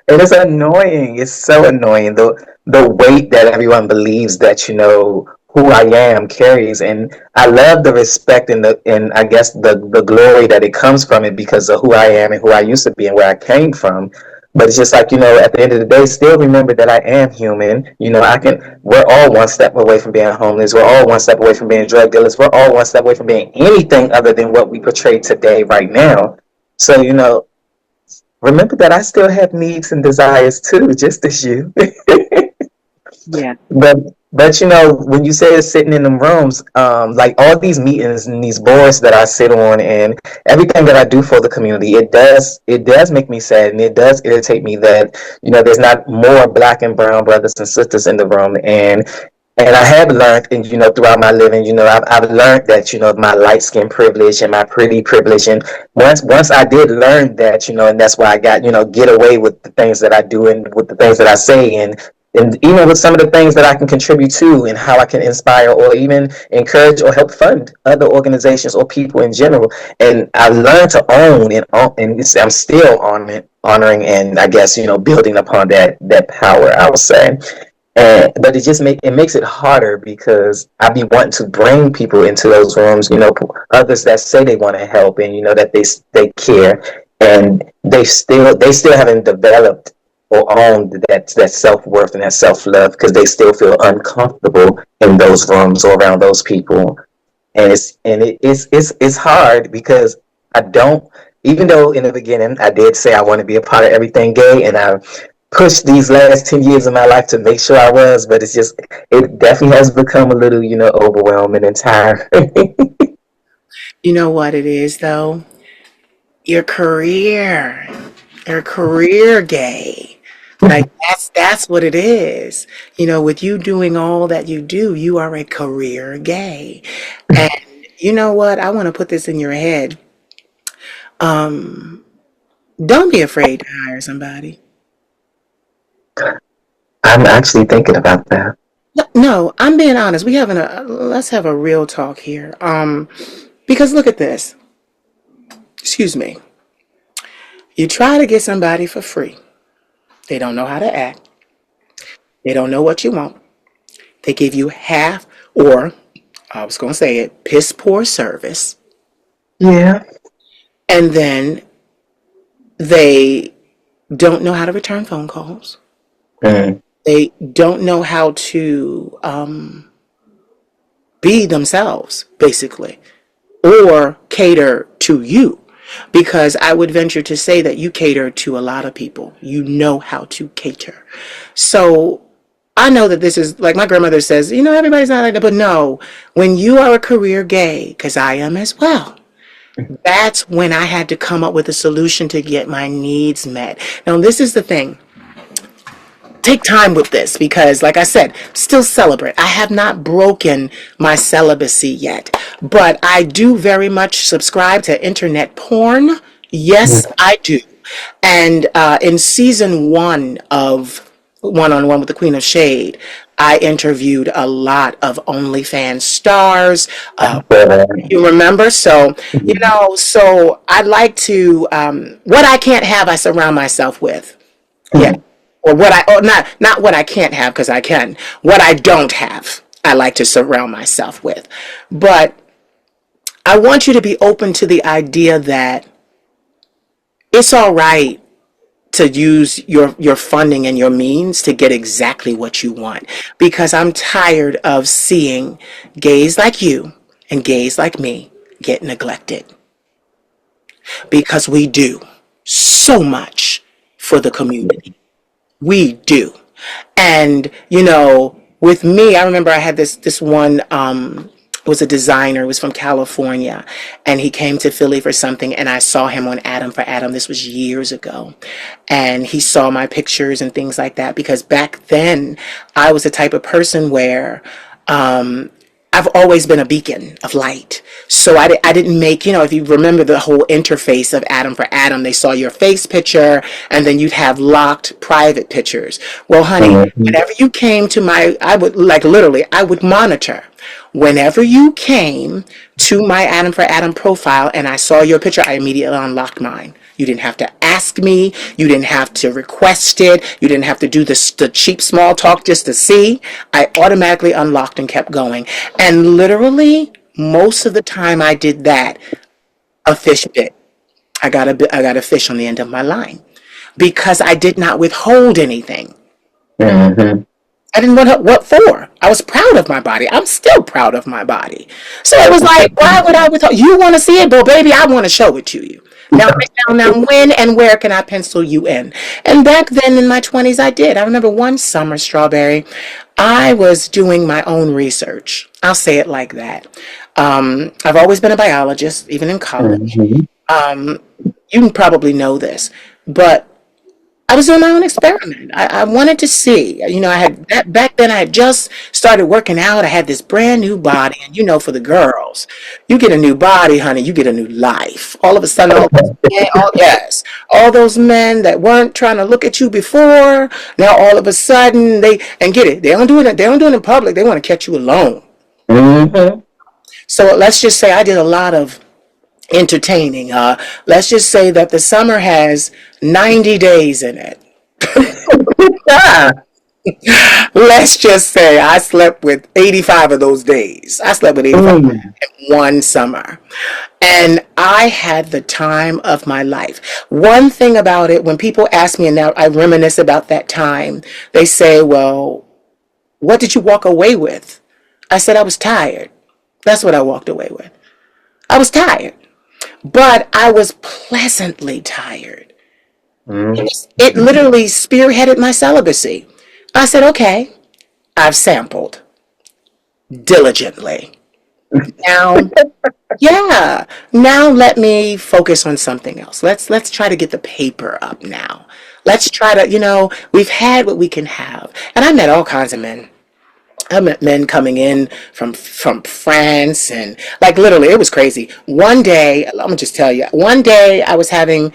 it's annoying. It's so annoying. The weight that everyone believes that, who I am carries. And I love the respect and I guess the glory that it comes from it because of who I am and who I used to be and where I came from. But it's just like, at the end of the day, still remember that I am human. We're all one step away from being homeless. We're all one step away from being drug dealers. We're all one step away from being anything other than what we portray today, right now. So, remember that I still have needs and desires too, just as you. Yeah. But when you say sitting in them rooms, like all these meetings and these boards that I sit on and everything that I do for the community, it does make me sad, and it does irritate me that there's not more Black and brown brothers and sisters in the room. And I have learned, and throughout my living, I've learned that my light skin privilege and my pretty privilege, and once I did learn that, and that's why I got get away with the things that I do and with the things that I say, and even with some of the things that I can contribute to, and how I can inspire or even encourage or help fund other organizations or people in general. And I learned to own I'm still honoring and I guess building upon that power, I would say. But it makes it harder because I be wanting to bring people into those rooms, others that say they want to help, and that they care, and they still haven't developed or owned that self-worth and that self-love, because they still feel uncomfortable in those rooms or around those people. And it's hard because I don't, even though in the beginning I did say I want to be a part of everything gay, and I pushed these last 10 years of my life to make sure I was, but it definitely has become a little, overwhelming and tiring. You know what it is, though? Your career. Your career gay. Like that's what it is. With you doing all that you do, you are a career gay. And you know what? I want to put this in your head. Don't be afraid to hire somebody. I'm actually thinking about that. No, I'm being honest. Let's have a real talk here. Because look at this. Excuse me. You try to get somebody for free. They don't know how to act. They don't know what you want. They give you half, or I was going to say it, piss poor service. Yeah. And then they don't know how to return phone calls. Mm. They don't know how to be themselves, basically, or cater to you. Because I would venture to say that you cater to a lot of people. You know how to cater. So I know that this is, like my grandmother says, everybody's not like that. But no, when you are a career gay, because I am as well, that's when I had to come up with a solution to get my needs met. Now, this is the thing. Take time with this because, like I said, still celebrate. I have not broken my celibacy yet, but I do very much subscribe to internet porn. Yes, I do. And in season 1 of One-on-One with the Queen of Shade, I interviewed a lot of OnlyFans stars. You remember? So, so I'd like to, what I can't have, I surround myself with. Yeah. Or not what I can't have, because I can. What I don't have, I like to surround myself with. But I want you to be open to the idea that it's all right to use your funding and your means to get exactly what you want. Because I'm tired of seeing gays like you and gays like me get neglected. Because we do so much for the community. We do. And, with me, I remember I had this one, it was a designer, it was from California, and he came to Philly for something, and I saw him on Adam for Adam. This was years ago. And he saw my pictures and things like that, because back then I was the type of person where, I've always been a beacon of light. So I didn't make, if you remember the whole interface of Adam for Adam, they saw your face picture and then you'd have locked private pictures. Well, honey, whenever you came to I would monitor. Whenever you came to my Adam for Adam profile and I saw your picture, I immediately unlocked mine. You didn't have to ask me. You didn't have to request it. You didn't have to do the cheap small talk just to see. I automatically unlocked and kept going. And literally, most of the time I did that, a fish bit. I got a fish on the end of my line. because I did not withhold anything. Mm-hmm. I didn't want what for. I was proud of my body. I'm still proud of my body. So it was like, why would I withhold? You want to see it, but baby, I want to show it to you. Now, when and where can I pencil you in? And back then in my 20s, I did. I remember one summer, Strawberry, I was doing my own research. I'll say it like that. I've always been a biologist, even in college. Mm-hmm. You can probably know this, but I was doing my own experiment. I wanted to see, I had that back then. I had just started working out. I had this brand new body, and for the girls, you get a new body, honey, you get a new life. All of a sudden, all those men that weren't trying to look at you before, now all of a sudden get it. They don't do it. They don't do it in public. They want to catch you alone. Mm-hmm. So let's just say I did a lot of entertaining. Let's just say that the summer has 90 days in it. Let's just say I slept with 85 of those days. I slept with 85 in one summer. And I had the time of my life. One thing about it, when people ask me, and now I reminisce about that time, they say, well, what did you walk away with? I said, I was tired. That's what I walked away with. I was tired. But I was pleasantly tired. It literally spearheaded my celibacy. I said, okay, I've sampled diligently. Now, now let me focus on something else. Let's try to get the paper up now. Let's try to, we've had what we can have. And I met all kinds of men. I met men coming in from France, and like literally it was crazy. One day, let me just tell you, one day I was having,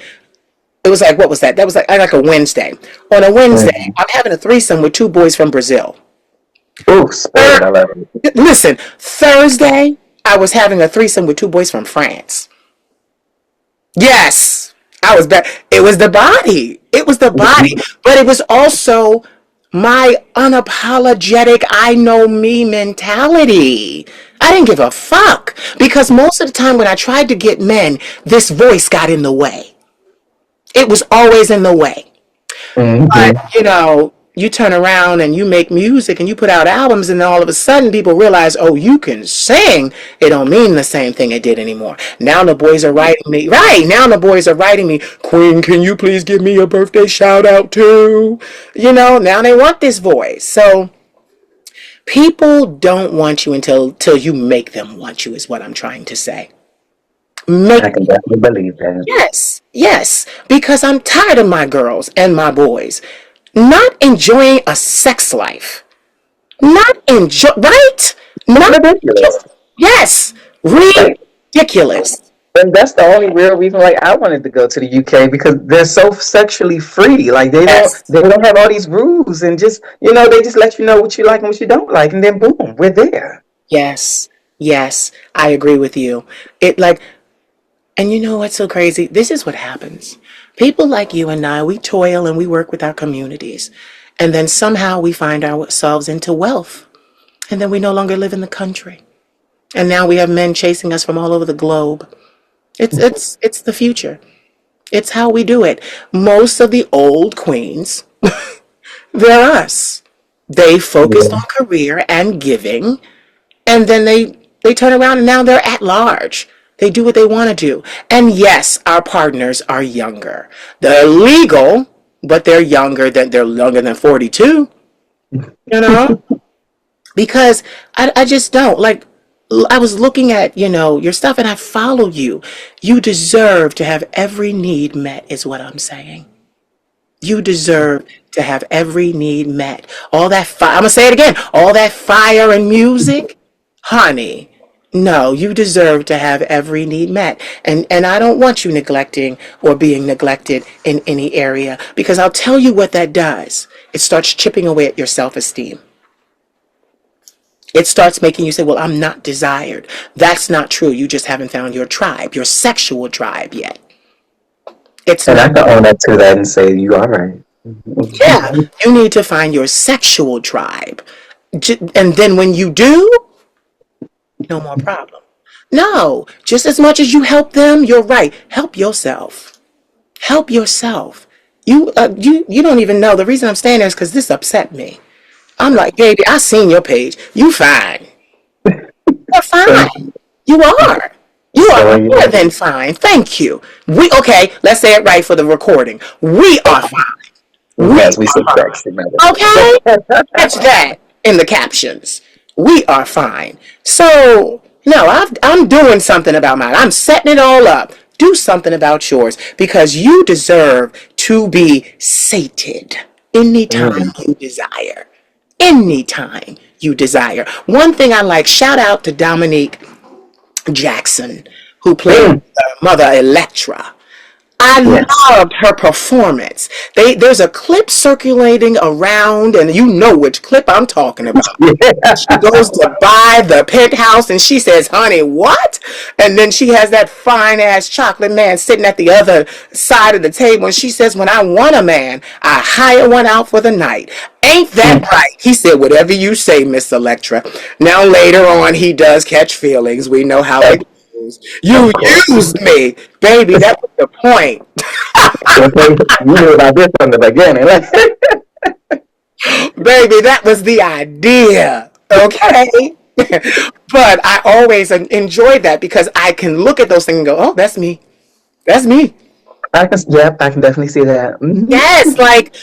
it was like, what was that? That was like a Wednesday. On a Wednesday, I'm having a threesome with two boys from Brazil. Oh, sport, I love it. Listen, Thursday, I was having a threesome with two boys from France. Yes, I was back. It was the body. It was the body. But it was also my unapologetic, I know me mentality. I didn't give a fuck. Because most of the time when I tried to get men, this voice got in the way. It was always in the way. But, you turn around and you make music and you put out albums, and then all of a sudden people realize, oh, you can sing. It don't mean the same thing it did anymore. Now the boys are writing me. Right. Now the boys are writing me, Queen, can you please give me a birthday shout out too? Now they want this voice. So people don't want you until you make them want you, is what I'm trying to say. I can definitely believe that. Yes. Because I'm tired of my girls and my boys not enjoying a sex life. Not ridiculous. Yes. Ridiculous. And that's the only real reason why I wanted to go to the UK, because they're so sexually free. Like they don't have all these rules, and just they just let you know what you like and what you don't like, and then boom, we're there. Yes, I agree with you. And you know what's so crazy? This is what happens. People like you and I, we toil and we work with our communities. And then somehow we find ourselves into wealth. And then we no longer live in the country. And now we have men chasing us from all over the globe. It's the future. It's how we do it. Most of the old queens, they're us. They focused on career and giving. And then they turn around and now they're at large. They do what they want to do. And yes, our partners are younger. They're legal, but they're younger than 42. Because I just don't. Like, I was looking at, your stuff, and I follow you. You deserve to have every need met, is what I'm saying. You deserve to have every need met. All that I'm going to say it again. All that fire and music, honey. No, you deserve to have every need met. And I don't want you neglecting or being neglected in any area, because I'll tell you what that does. It starts chipping away at your self-esteem. It starts making you say, well, I'm not desired. That's not true. You just haven't found your tribe, your sexual tribe yet. I can own up to that and say, you are right. Yeah, you need to find your sexual tribe. And then when you do, no more problem. No, just as much as you help them, you're right. Help yourself. Help yourself. You don't even know. The reason I'm staying there is because this upset me. I'm like, baby, I seen your page. You fine. You're fine. You are. You are more than fine. Thank you. Okay, let's say it right for the recording. We are fine. Yes, we sit back. Okay? Catch that in the captions. We are fine. So, no, I'm doing something about mine. I'm setting it all up. Do something about yours because you deserve to be sated anytime you desire. Anytime you desire. One thing I like, shout out to Dominique Jackson, who played Mother Electra. I loved her performance. There's a clip circulating around, and you know which clip I'm talking about. She goes to buy the penthouse, and she says, honey, what? And then she has that fine-ass chocolate man sitting at the other side of the table, and she says, when I want a man, I hire one out for the night. Ain't that right? He said, whatever you say, Miss Electra. Now, later on, he does catch feelings. We know how it you used me, baby. That was the point. You knew about this from the beginning. Baby, that was the idea. Okay? But I always enjoyed that because I can look at those things and go, oh, that's me. That's me. I can definitely see that. Mm-hmm. Yes, like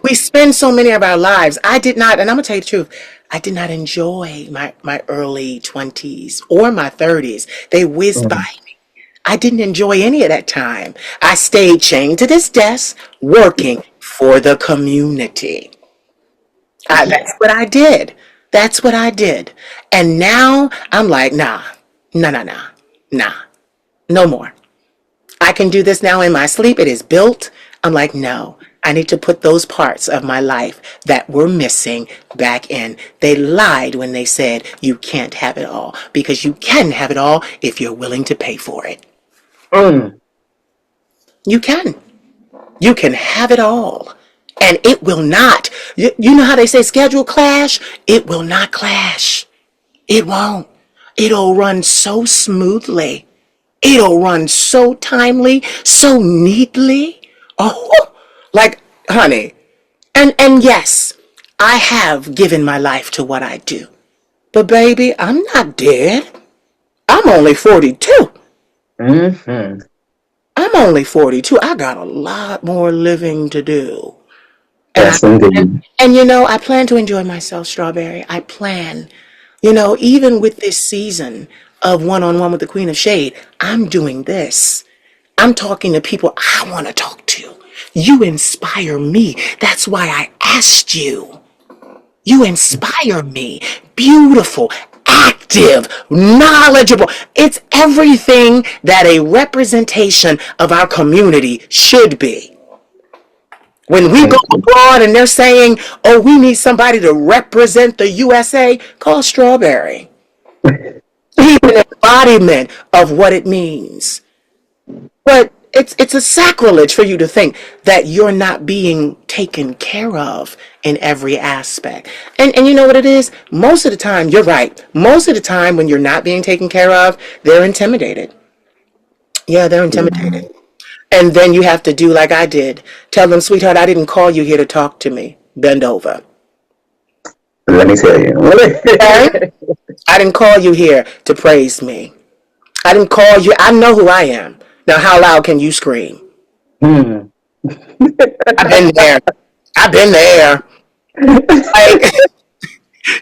we spend so many of our lives. I did not, and I'm gonna tell you the truth, I did not enjoy my early 20s or my 30s. They whizzed by me. I didn't enjoy any of that time. I stayed chained to this desk, working for the community. That's what I did. That's what I did. And now I'm like, nah, no more. I can do this now in my sleep. It is built. I'm like, no, I need to put those parts of my life that were missing back in. They lied when they said you can't have it all because you can have it all if you're willing to pay for it. You can. You can have it all. And it will not. You know how they say schedule clash? It will not clash. It won't. It'll run so smoothly. It'll run so timely, so neatly. Oh, like, honey. And yes, I have given my life to what I do. But baby, I'm not dead. I'm only 42. I'm only 42. I got a lot more living to do. Yes, indeed. And you know, I plan to enjoy myself, Strawberry. I plan. You know, even with this season of One-on-One with the Queen of Shade, I'm doing this. I'm talking to people I want to talk to. You inspire me. That's why I asked you. You inspire me. Beautiful, active, knowledgeable. It's everything that a representation of our community should be. When we go abroad and they're saying, oh, we need somebody to represent the USA, call Strawberry. He's an embodiment of what it means. But it's a sacrilege for you to think that you're not being taken care of in every aspect. And you know what it is? Most of the time, you're right. Most of the time when you're not being taken care of, they're intimidated. Yeah, they're intimidated. And then you have to do like I did. Tell them, sweetheart, I didn't call you here to talk to me. Bend over. Let me tell you. Okay? I didn't call you here to praise me. I didn't call you. I know who I am. Now, how loud can you scream? I've been there. I've been there. Like,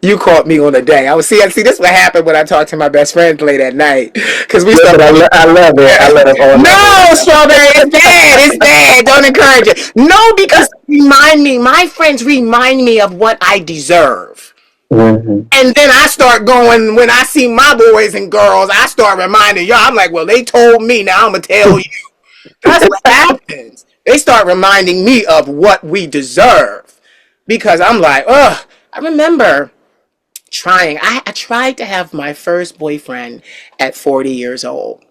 you caught me on a day. See, this is what happened when I talked to my best friend late at night. Because we started. I love it. I love it all. No, Strawberry, it's bad. It's bad. Don't encourage it. No, because my friends remind me of what I deserve. And then I start going, when I see my boys and girls, I start reminding y'all. I'm like, well, they told me, now I'm going to tell you. That's what happens. They start reminding me of what we deserve. Because I'm like, ugh. I remember I tried to have my first boyfriend at 40 years old.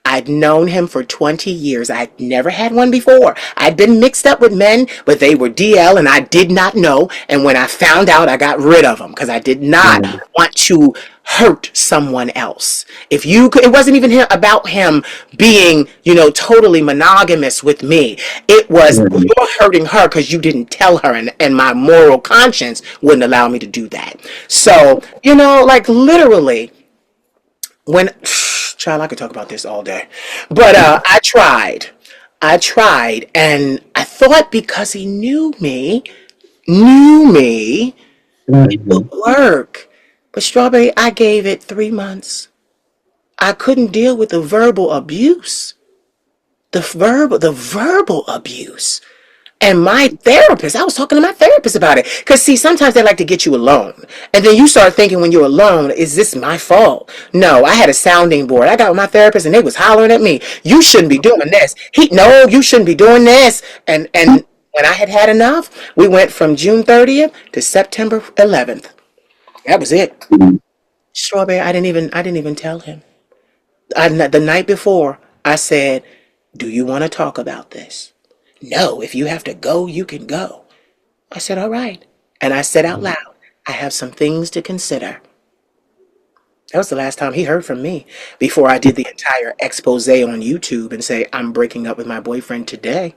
I'd known him for 20 years. I'd never had one before. I'd been mixed up with men, but they were DL and I did not know. And when I found out, I got rid of them because I did not want to hurt someone else. If you could, it wasn't even about him being, totally monogamous with me. It was, you're hurting her because you didn't tell her, and my moral conscience wouldn't allow me to do that. So, like literally, when, child, I could talk about this all day, but I tried, and I thought because he knew me, it would work. But Strawberry, I gave it 3 months. I couldn't deal with the verbal abuse. The verbal abuse. And my therapist, I was talking to my therapist about it. Because, see, sometimes they like to get you alone. And then you start thinking when you're alone, is this my fault? No, I had a sounding board. I got with my therapist and they was hollering at me. You shouldn't be doing this. No, you shouldn't be doing this. And when I had enough, we went from June 30th to September 11th. That was it. Strawberry, I didn't even tell him. The night before, I said, do you want to talk about this? No, if you have to go, you can go. I said, all right. And I said out loud, I have some things to consider. That was the last time he heard from me before I did the entire expose on YouTube and say, I'm breaking up with my boyfriend today.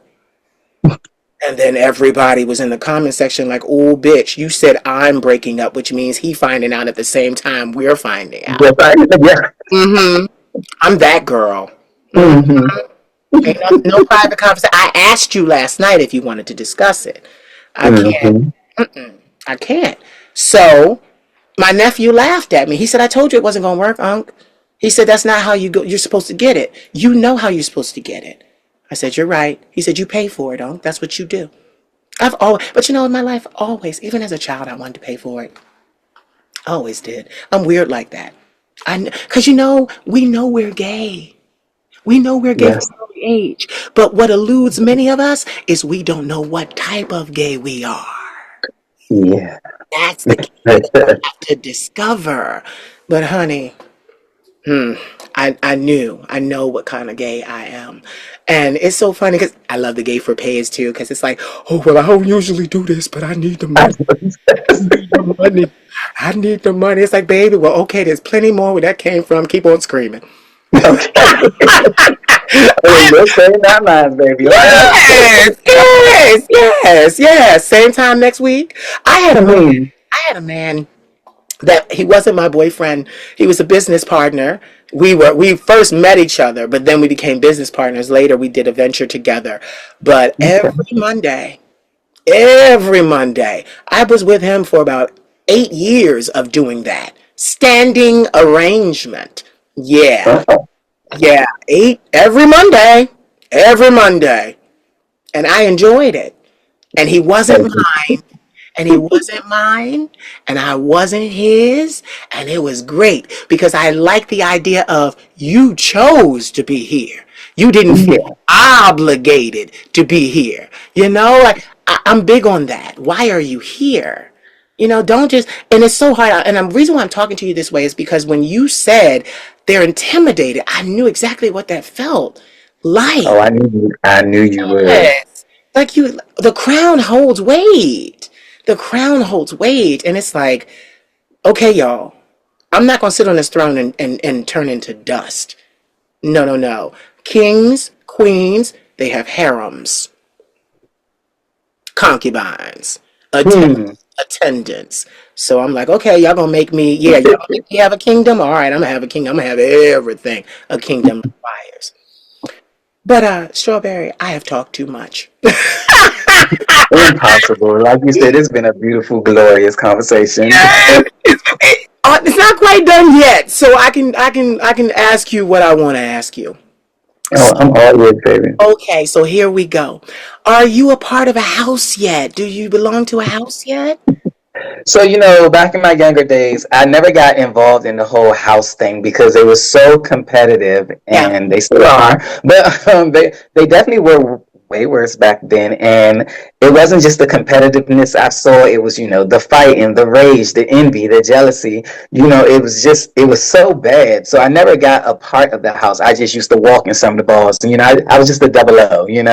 And then everybody was in the comment section like, oh, bitch, you said I'm breaking up, which means he finding out at the same time we're finding out. Yeah. I'm that girl. Ain't no private conversation. I asked you last night if you wanted to discuss it. I can't. I can't. So my nephew laughed at me. He said, I told you it wasn't going to work, Unc. He said, that's not how you're supposed to get it. You know how you're supposed to get it. I said, you're right. He said, you pay for it, Unc. That's what you do. But in my life, always, even as a child, I wanted to pay for it. I always did. I'm weird like that. Because, we know we're gay. We know we're gay from early age. But what eludes many of us is we don't know what type of gay we are. Yeah. That's the key we have to discover. But honey, I know what kind of gay I am. And it's so funny because I love the gay for pays too, because it's like, oh, well, I don't usually do this, but I need the money. I need the money. It's like, baby, well, okay, there's plenty more where that came from. Keep on screaming. Okay. You're saying that line, baby. Yes. Same time next week. I had a man that he wasn't my boyfriend. He was a business partner. We first met each other, but then we became business partners. Later, we did a venture together. But every Monday, I was with him for about 8 years of doing that. Standing arrangement. Yeah. Yeah. Every Monday. And I enjoyed it. And he wasn't mine. And I wasn't his, and it was great because I like the idea of you chose to be here. You didn't feel obligated to be here. Like I'm big on that. Why are you here? Don't just, and it's so hard. And the reason why I'm talking to you this way is because when you said they're intimidated, I knew exactly what that felt like. Oh, I knew you would. Like the crown holds weight. And it's like, okay, y'all, I'm not going to sit on this throne and turn into dust. No. Kings, queens, they have harems, concubines, attendants. So I'm like, okay, y'all going to make me, y'all gonna make me have a kingdom? All right, I'm going to have a kingdom. I'm going to have everything a kingdom requires. But, Strawberry, I have talked too much. Impossible. Like you said, it's been a beautiful, glorious conversation. It's not quite done yet, so I can ask you what I want to ask you. Oh, I'm all ears, baby. Okay, so here we go. Are you a part of a house yet? Do you belong to a house yet? So, back in my younger days, I never got involved in the whole house thing because they were so competitive, and they still are. But they definitely were way worse back then. And it wasn't just the competitiveness I saw. It was, the fighting, the rage, the envy, the jealousy. It was so bad. So I never got a part of the house. I just used to walk in some of the balls. I was just a double O, even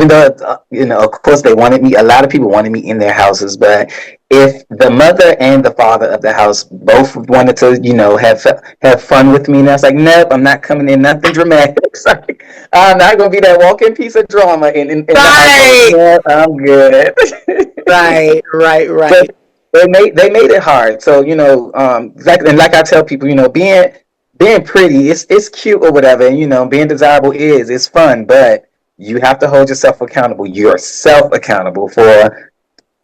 though, of course they wanted me. A lot of people wanted me in their houses, but if the mother and the father of the house both wanted to, have fun with me, and I was like, nope, I'm not coming in nothing dramatic. Sorry, I'm not gonna be that walking piece of drama in the household. Right, Yeah, I'm good. right, right, But right. they made it hard. So like I tell people, being pretty, it's cute or whatever, and being desirable it's fun, but you have to hold yourself accountable for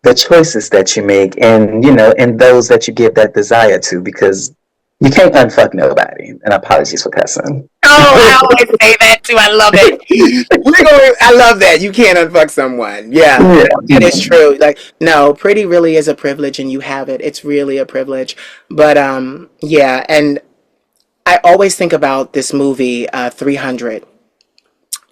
the choices that you make, and those that you give that desire to, because you can't unfuck nobody. And apologies for cussing. Oh, I always say that too. I love it. I love that. You can't unfuck someone. Yeah, that is Yeah. true. Like, no, pretty really is a privilege, and you have it. It's really a privilege. But yeah, and I always think about this movie, 300.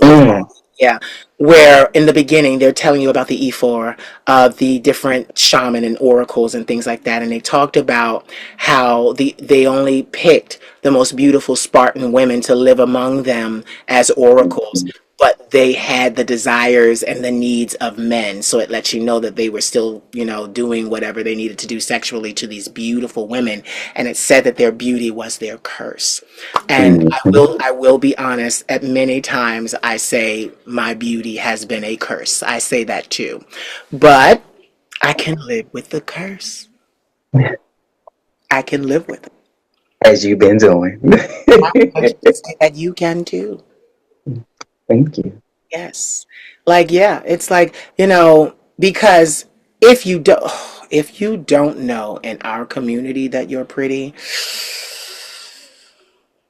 Mm. Yeah, where in the beginning they're telling you about the E4 of the different shaman and oracles and things like that, and they talked about how they only picked the most beautiful Spartan women to live among them as oracles, but they had the desires and the needs of men. So it lets you know that they were still, doing whatever they needed to do sexually to these beautiful women. And it said that their beauty was their curse. And I will be honest, at many times I say my beauty has been a curse. I say that too. But I can live with the curse. I can live with it. As you've been doing. I want you to say that you can too. Thank you. Yes. Like, yeah, it's like, because if you don't if you don't know in our community that you're pretty,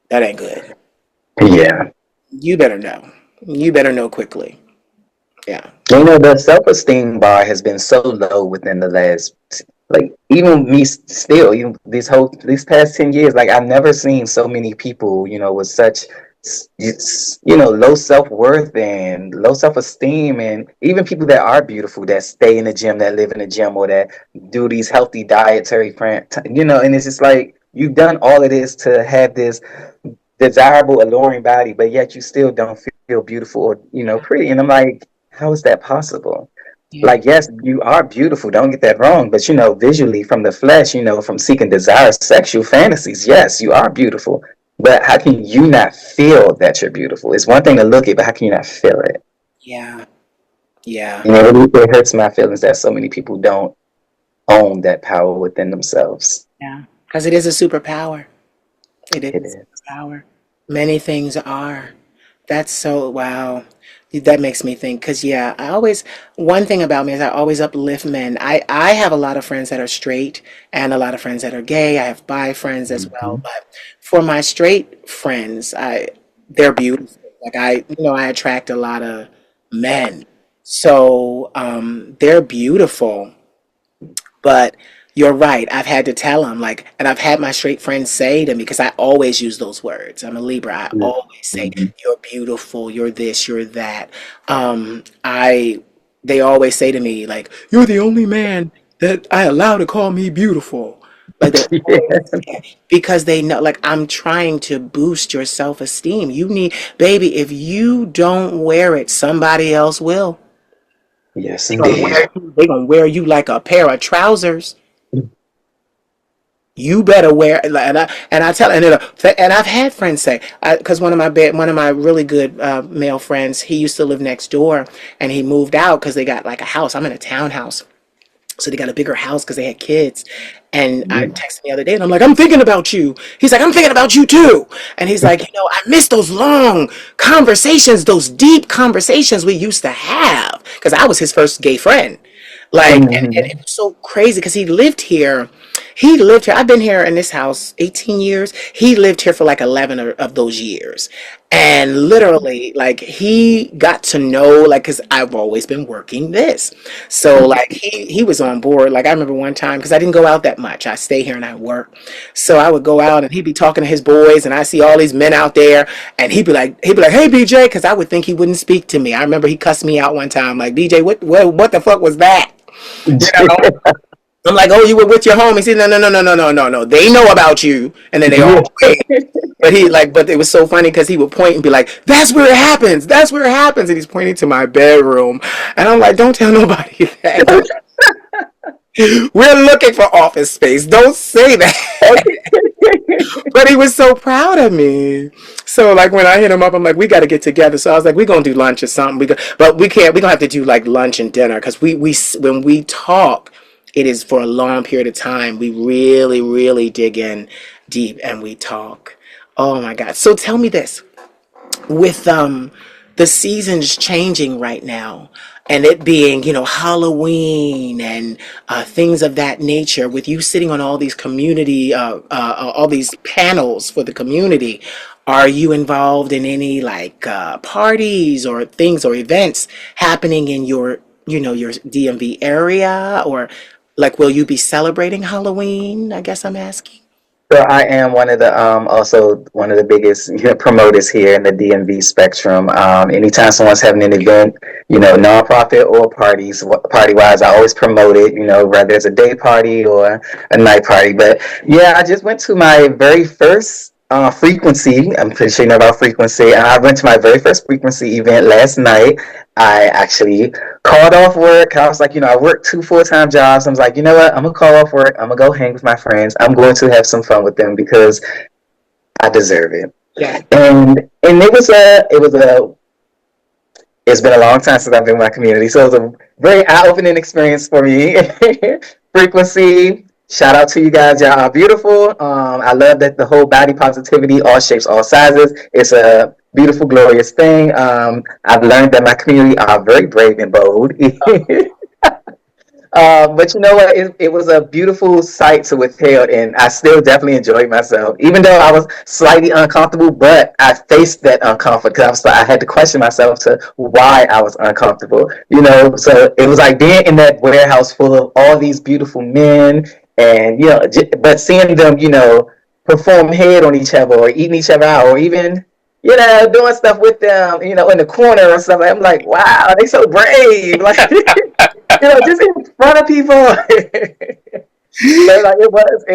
that ain't good. Yeah. You better know. You better know quickly. Yeah. The self-esteem bar has been so low within the last, like, even me still, these past 10 years, like, I've never seen so many people, with such, low self-worth and low self-esteem, and even people that are beautiful, that stay in the gym, that live in the gym, or that do these healthy dietary and it's just like, you've done all of this to have this desirable, alluring body, but yet you still don't feel beautiful or, pretty. And I'm like, how is that possible? Yeah. Like, yes, you are beautiful, don't get that wrong, but visually, from the flesh, from seeking desires, sexual fantasies, yes, you are beautiful. But how can you not feel that you're beautiful? It's one thing to look at, but how can you not feel it? Yeah. Yeah. It hurts my feelings that so many people don't own that power within themselves. Yeah. Because it is a superpower. It It is is. a superpower. Many things are. That's so wow. That makes me think. Because yeah, one thing about me is I always uplift men. I have a lot of friends that are straight and a lot of friends that are gay. I have bi friends as well. Mhm. But for my straight friends, they're beautiful. Like I attract a lot of men. So they're beautiful. But you're right. I've had to tell them, like, and I've had my straight friends say to me, because I always use those words. I'm a Libra. I always say, Mhm. "You're beautiful. You're this. You're that." They always say to me, like, "You're the only man that I allow to call me beautiful." Like they always Yeah. say that, because they know, like, I'm trying to boost your self esteem. You need, baby, if you don't wear it, somebody else will. Yes, They're gonna indeed. wear you, they gonna wear you like a pair of trousers. You better wear, and I tell, and I've had friends say, because one of my really good male friends, he used to live next door, and he moved out because they got like a house. I'm in a townhouse, so they got a bigger house because they had kids. And I Yeah. texted him the other day, and I'm like, I'm thinking about you. He's like, I'm thinking about you too. And he's like, I miss those long conversations, those deep conversations we used to have, because I was his first gay friend. Like, and Mhm. it was so crazy because he lived here. He lived here. I've been here in this house 18 years. He lived here for like 11 of those years. And literally, like, he got to know, like, because I've always been working this. So, like, he was on board. Like, I remember one time, because I didn't go out that much. I stay here and I work. So I would go out and he'd be talking to his boys, and I see all these men out there, and he'd be like, hey, BJ, because I would think he wouldn't speak to me. I remember he cussed me out one time, like, BJ, what the fuck was that? You know? I'm like, oh, you were with your homies. He said, no, no, no, no, no, no, no, no. They know about you. And then they all Yeah. wait. But it was so funny because he would point and be like, that's where it happens. That's where it happens. And he's pointing to my bedroom. And I'm like, don't tell nobody that. We're looking for office space. Don't say that. But he was so proud of me. So like when I hit him up, I'm like, we got to get together. So I was like, we're gonna do lunch or something. But we can't. We gonna have to do like lunch and dinner because we when we talk, it is for a long period of time. We really really dig in deep and we talk. Oh my God. So tell me this with the seasons changing right now and it being Halloween and things of that nature, with you sitting on all these community all these panels for the community, are you involved in any like parties or things or events happening in your DMV area, or like will you be celebrating Halloween, I guess I'm asking. So I am one of the also one of the biggest promoters here in the DMV spectrum. Anytime someone's having an event, nonprofit or party wise, I always promote it. Whether it's a day party or a night party. But yeah, I just went to my very first frequency. I'm pretty sure you know about frequency. And I went to my very first frequency event last night. I actually called off work. I was like, I work 2 full-time jobs. I was like, you know what? I'm gonna call off work. I'm gonna go hang with my friends. I'm going to have some fun with them because I deserve it. Yeah. And it's been a long time since I've been in my community, so it was a very eye-opening experience for me. Frequency. Shout out to you guys. Y'all are beautiful. I love that the whole body positivity, all shapes, all sizes. It's a beautiful, glorious thing. I've learned that my community are very brave and bold. But you know what? It was a beautiful sight to withhold, and I still definitely enjoyed myself, even though I was slightly uncomfortable. But I faced that uncomfort because I had to question myself to why I was uncomfortable. So it was like being in that warehouse full of all these beautiful men, and but seeing them, perform head on each other or eating each other out, or even doing stuff with them, in the corner or something. I'm like, wow, they so brave. Like, just in front of people. So like it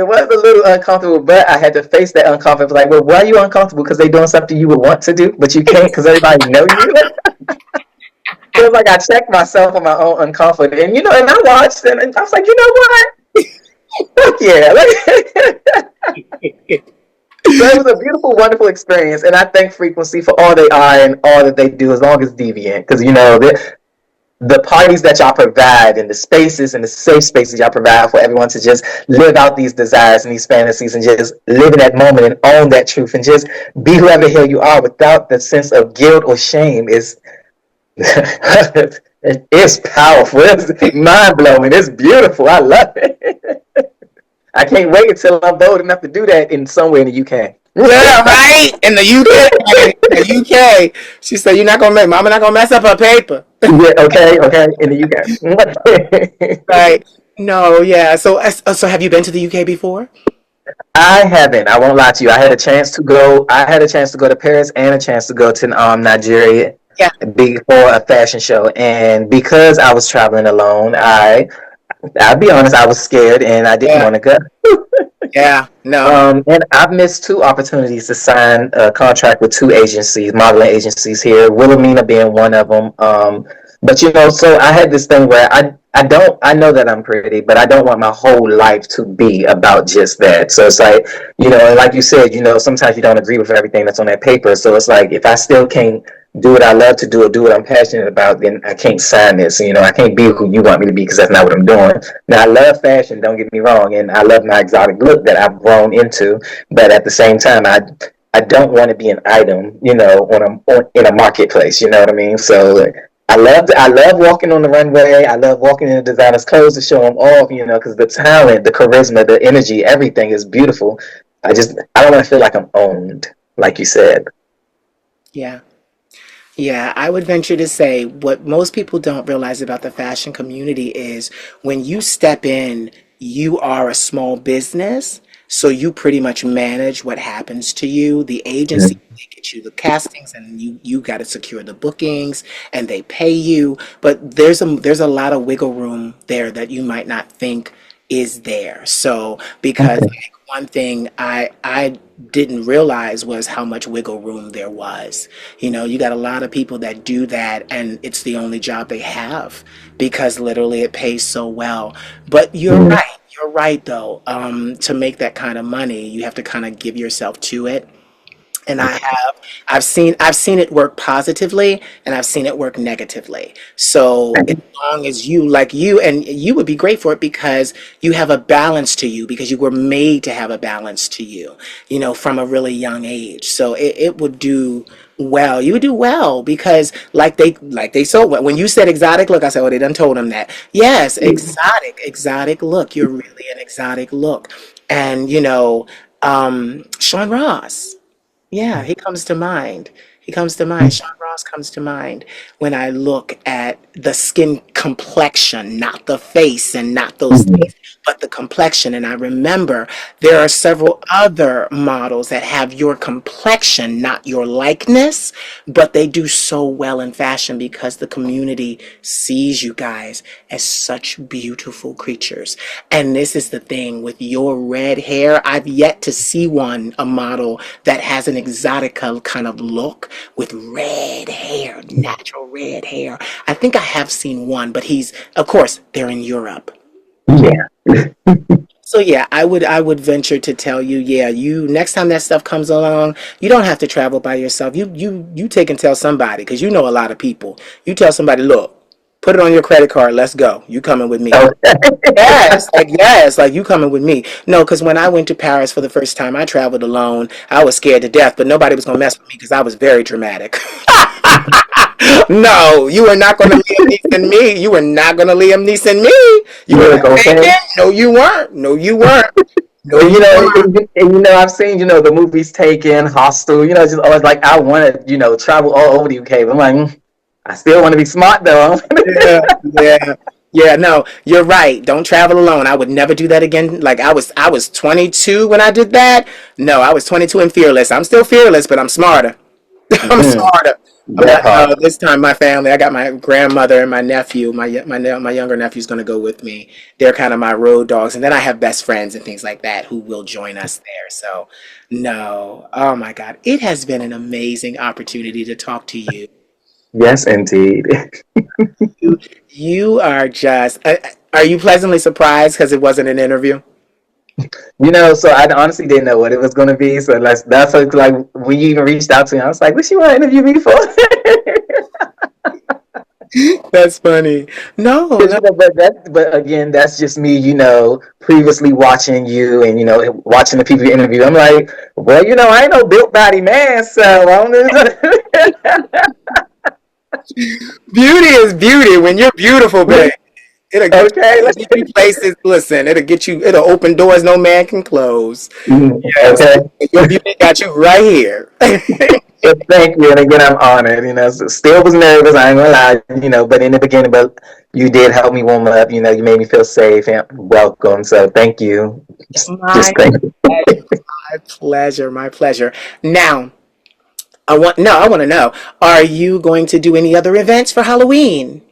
was a little uncomfortable, but I had to face that uncomfort. Like, well, why are you uncomfortable? Because they're doing something you would want to do, but you can't because everybody know you. It was like I checked myself on my own uncomfort, and and I watched, and I was like, you know what? Fuck yeah. So it was a beautiful, wonderful experience, and I thank Frequency for all they are and all that they do, as long as deviant, because the parties that y'all provide and the spaces and the safe spaces y'all provide for everyone to just live out these desires and these fantasies and just live in that moment and own that truth and just be whoever the hell you are without the sense of guilt or shame is it's powerful. It's mind-blowing. It's beautiful. I love it. I can't wait until I'm bold enough to do that in somewhere in the UK. Yeah, right. In the UK, she said, "You're not gonna make Mama not gonna mess up her paper." Yeah, okay, in the UK. Right. No, yeah. So have you been to the UK before? I haven't. I won't lie to you. I had a chance to go. I had a chance to go to Paris and a chance to go to Nigeria. Yeah. Before a fashion show, and because I was traveling alone, I'll be honest, I was scared and I didn't want to go. Yeah, no. And I've missed 2 opportunities to sign a contract with 2 modeling agencies here, Wilhelmina being one of them. But so I had this thing where I know that I'm pretty, but I don't want my whole life to be about just that. So it's like, and like you said, sometimes you don't agree with everything that's on that paper. So it's like, if I still can't do what I love to do or do what I'm passionate about, then I can't sign this. I can't be who you want me to be because that's not what I'm doing. Now, I love fashion, don't get me wrong, and I love my exotic look that I've grown into. But at the same time, I don't want to be an item, in a marketplace. You know what I mean? So I love walking on the runway. I love walking in the designer's clothes to show them off, because the talent, the charisma, the energy, everything is beautiful. I don't want to feel like I'm owned, like you said. Yeah. Yeah, I would venture to say what most people don't realize about the fashion community is when you step in, you are a small business. So you pretty much manage what happens to you. The agency, they get you the castings and you got to secure the bookings and they pay you. But there's a lot of wiggle room there that you might not think is there. So because one thing I didn't realize was how much wiggle room there was. You know, you got a lot of people that do that and it's the only job they have because literally it pays so well. But you're Mm. right. You're right though. To make that kind of money, you have to kind of give yourself to it. And I've seen it work positively and I've seen it work negatively. So as long as you like you and you would be great for it because you have a balance to you because you were made to have a balance to you, you know, from a really young age. So it would do well. You would do well because like they so when you said exotic look, I said, oh, they done told him that. Yes, exotic look. You're really an exotic look. And Sean Ross. Yeah, he comes to mind. He comes to mind. Sean Ross comes to mind when I look at the skin complexion, not the face and not those Mhm. things, but the complexion. And I remember there are several other models that have your complexion, not your likeness, but they do so well in fashion because the community sees you guys as such beautiful creatures. And this is the thing with your red hair. I've yet to see a model that has an exotica kind of look with red hair, natural red hair. I think I have seen one, but of course, they're in Europe. Yeah. So yeah, I would venture to tell you, yeah, you next time that stuff comes along, you don't have to travel by yourself. You take and tell somebody because you know a lot of people. You tell somebody, look, put it on your credit card. Let's go. You coming with me? Okay. Yes, like you coming with me. No, because when I went to Paris for the first time, I traveled alone. I was scared to death, but nobody was gonna mess with me because I was very dramatic. No, you are not gonna Liam Neeson me. You are not gonna Liam Neeson me. You were Look, not okay. taken. No, you weren't. No, you weren't. No, And you weren't. I've seen, the movies Taken, Hostel, just always like, I want to, travel all over the UK. But I'm like, I still want to be smart though. Yeah, yeah, yeah. No, you're right. Don't travel alone. I would never do that again. Like I was 22 when I did that. No, I was 22 and fearless. I'm still fearless, but I'm smarter. I'm Mm, smarter. I'm that like, no, part. this time my family. I got my grandmother and my nephew. My younger nephew's gonna go with me. They're kind of my road dogs, and then I have best friends and things like that who will join us there. So, no, oh my God, it has been an amazing opportunity to talk to you. Yes, indeed. You are just. Are you pleasantly surprised because it wasn't an interview? So I honestly didn't know what it was going to be. So that's like when you even reached out to me, I was like, "What you want to interview me for?" That's funny. No, 'Cause, no. but again, that's just me, previously watching you and watching the people you interview. I'm like, well, I ain't no built body man, so I don't know. Beauty is beauty when you're beautiful, babe. Okay, It'll get you places. Listen, it'll open doors no man can close. Yes, okay. your beauty got you right here. Well, thank you, and again, I'm honored. Still was nervous. I ain't gonna lie. But in the beginning, but you did help me warm up. You made me feel safe and welcome. So thank you. My Just thank you. pleasure, my pleasure, my pleasure. Now, I want to know, are you going to do any other events for Halloween?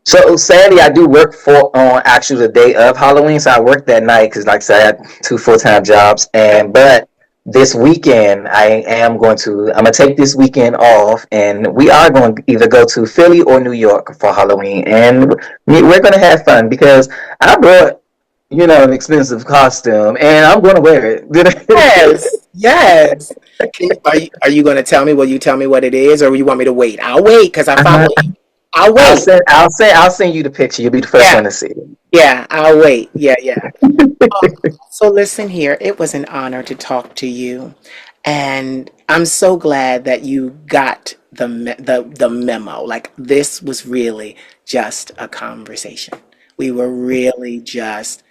So sadly, I do work for on actually the day of Halloween. So I work that night because, like I said, I had two full-time jobs. And but this weekend, I'm gonna take this weekend off, and we are going to either go to Philly or New York for Halloween, and we're gonna have fun because I brought an expensive costume, and I'm gonna wear it. Yes, yes. Are you going to tell me? Will you tell me what it is, or you want me to wait? I'll wait because I follow you. I'll I'll wait. send I'll send you the picture. You'll be the first Yeah, one to see yeah. I'll wait. Yeah, yeah. So listen here. It was an honor to talk to you, and I'm so glad that you got the memo. Like this was really just a conversation. We were really just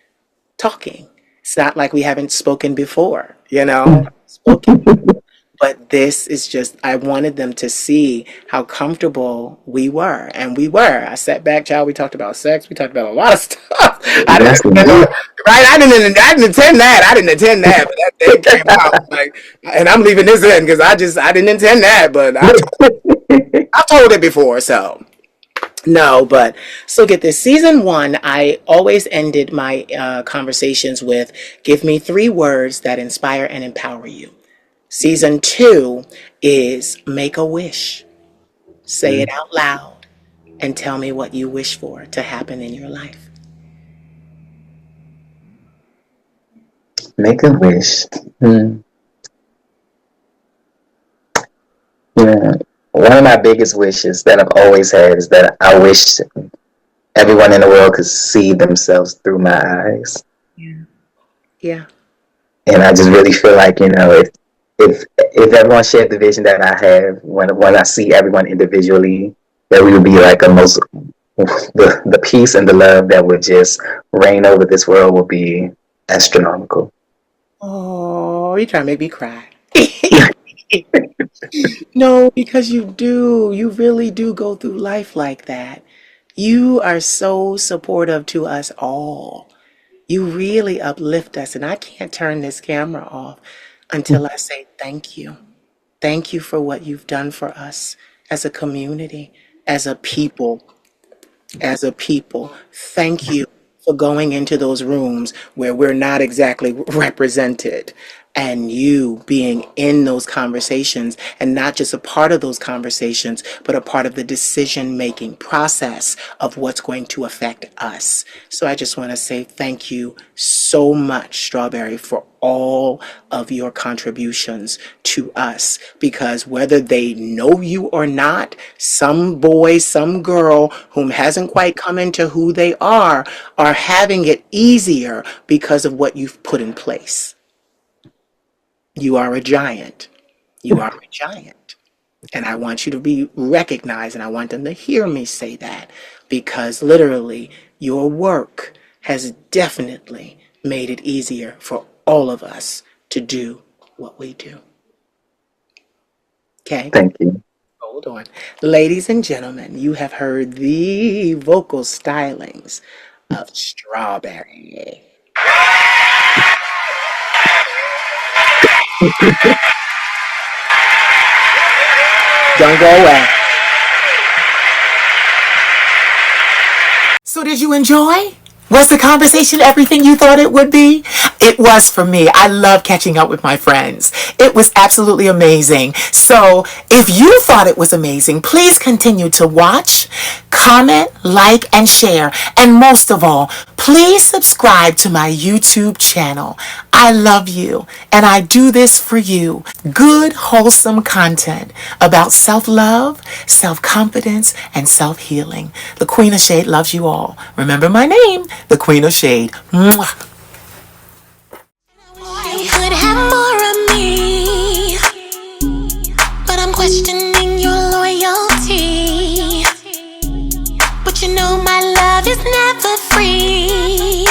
talking. It's not like we haven't spoken before, it. spoken. But this is just, I wanted them to see how comfortable we were. And we were. I sat back, child. We talked about sex. We talked about a lot of stuff. I didn't, Yes, indeed. right? I didn't attend that. I didn't attend that. But that thing came out. Like, and I'm leaving this in because I didn't intend that. But I told it before. So No, but so get this. Season 1, I always ended my conversations with give me 3 words that inspire and empower you. Season 2 is make a wish. Say it out loud and tell me what you wish for to happen in your life. Make a wish. Yeah. One of my biggest wishes that I've always had is that I wish everyone in the world could see themselves through my eyes. Yeah. And I just really feel like, if everyone shared the vision that I have, when I see everyone individually, that we would be like the peace and the love that would just reign over this world would be astronomical. Oh, you're trying to make me cry. No, because you do. You really do go through life like that. You are so supportive to us all. You really uplift us, and I can't turn this camera off until I say thank you. Thank you for what you've done for us as a community, as a people, as a people. Thank you for going into those rooms where we're not exactly represented and you being in those conversations and not just a part of those conversations, but a part of the decision making process of what's going to affect us. So I just want to say thank you so much, Strawberry, for all of your contributions to us, because whether they know you or not, some boy, some girl whom hasn't quite come into who they are having it easier because of what you've put in place. You are a giant. You are a giant. And I want you to be recognized, and I want them to hear me say that, because literally your work has definitely made it easier for all of us to do what we do. Okay? Thank you. Hold on. Ladies and gentlemen, you have heard the vocal stylings of Strawberry. Don't go away. So did you enjoy? Was the conversation everything you thought it would be? It was for me. I love catching up with my friends. It was absolutely amazing. So if you thought it was amazing, please continue to watch, comment, like, and share. And most of all, please subscribe to my YouTube channel. I love you, and I do this for you. Good, wholesome content about self-love, self-confidence, and self-healing. The Queen of Shade loves you all. Remember my name, the Queen of Shade. Mwah. You could have more of me, but I'm questioning your loyalty. But you know my love is never free.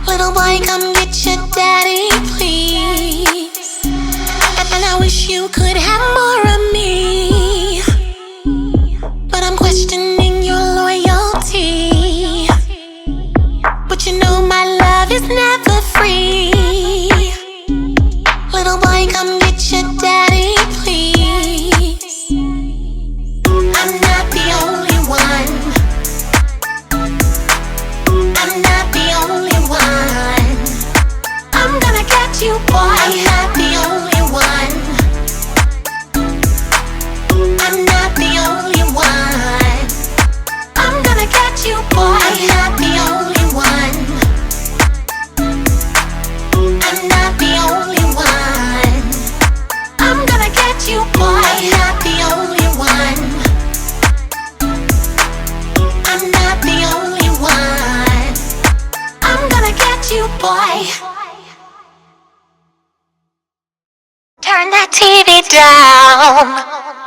Little boy, come get your daddy, please. And I wish you could have more of me, but I'm questioning your loyalty. But you know my love is never free. Little boy, come get your daddy, please. I'm not the only one. I'm not the only one. I'm gonna get you, boy. I'm not the only one. I'm not the only one. I'm gonna get you, boy. I'm not the only one. I'm not the only one. I'm gonna get you, boy. I'm not the only one. I'm not the only one. I'm gonna get you, boy. Turn that TV down.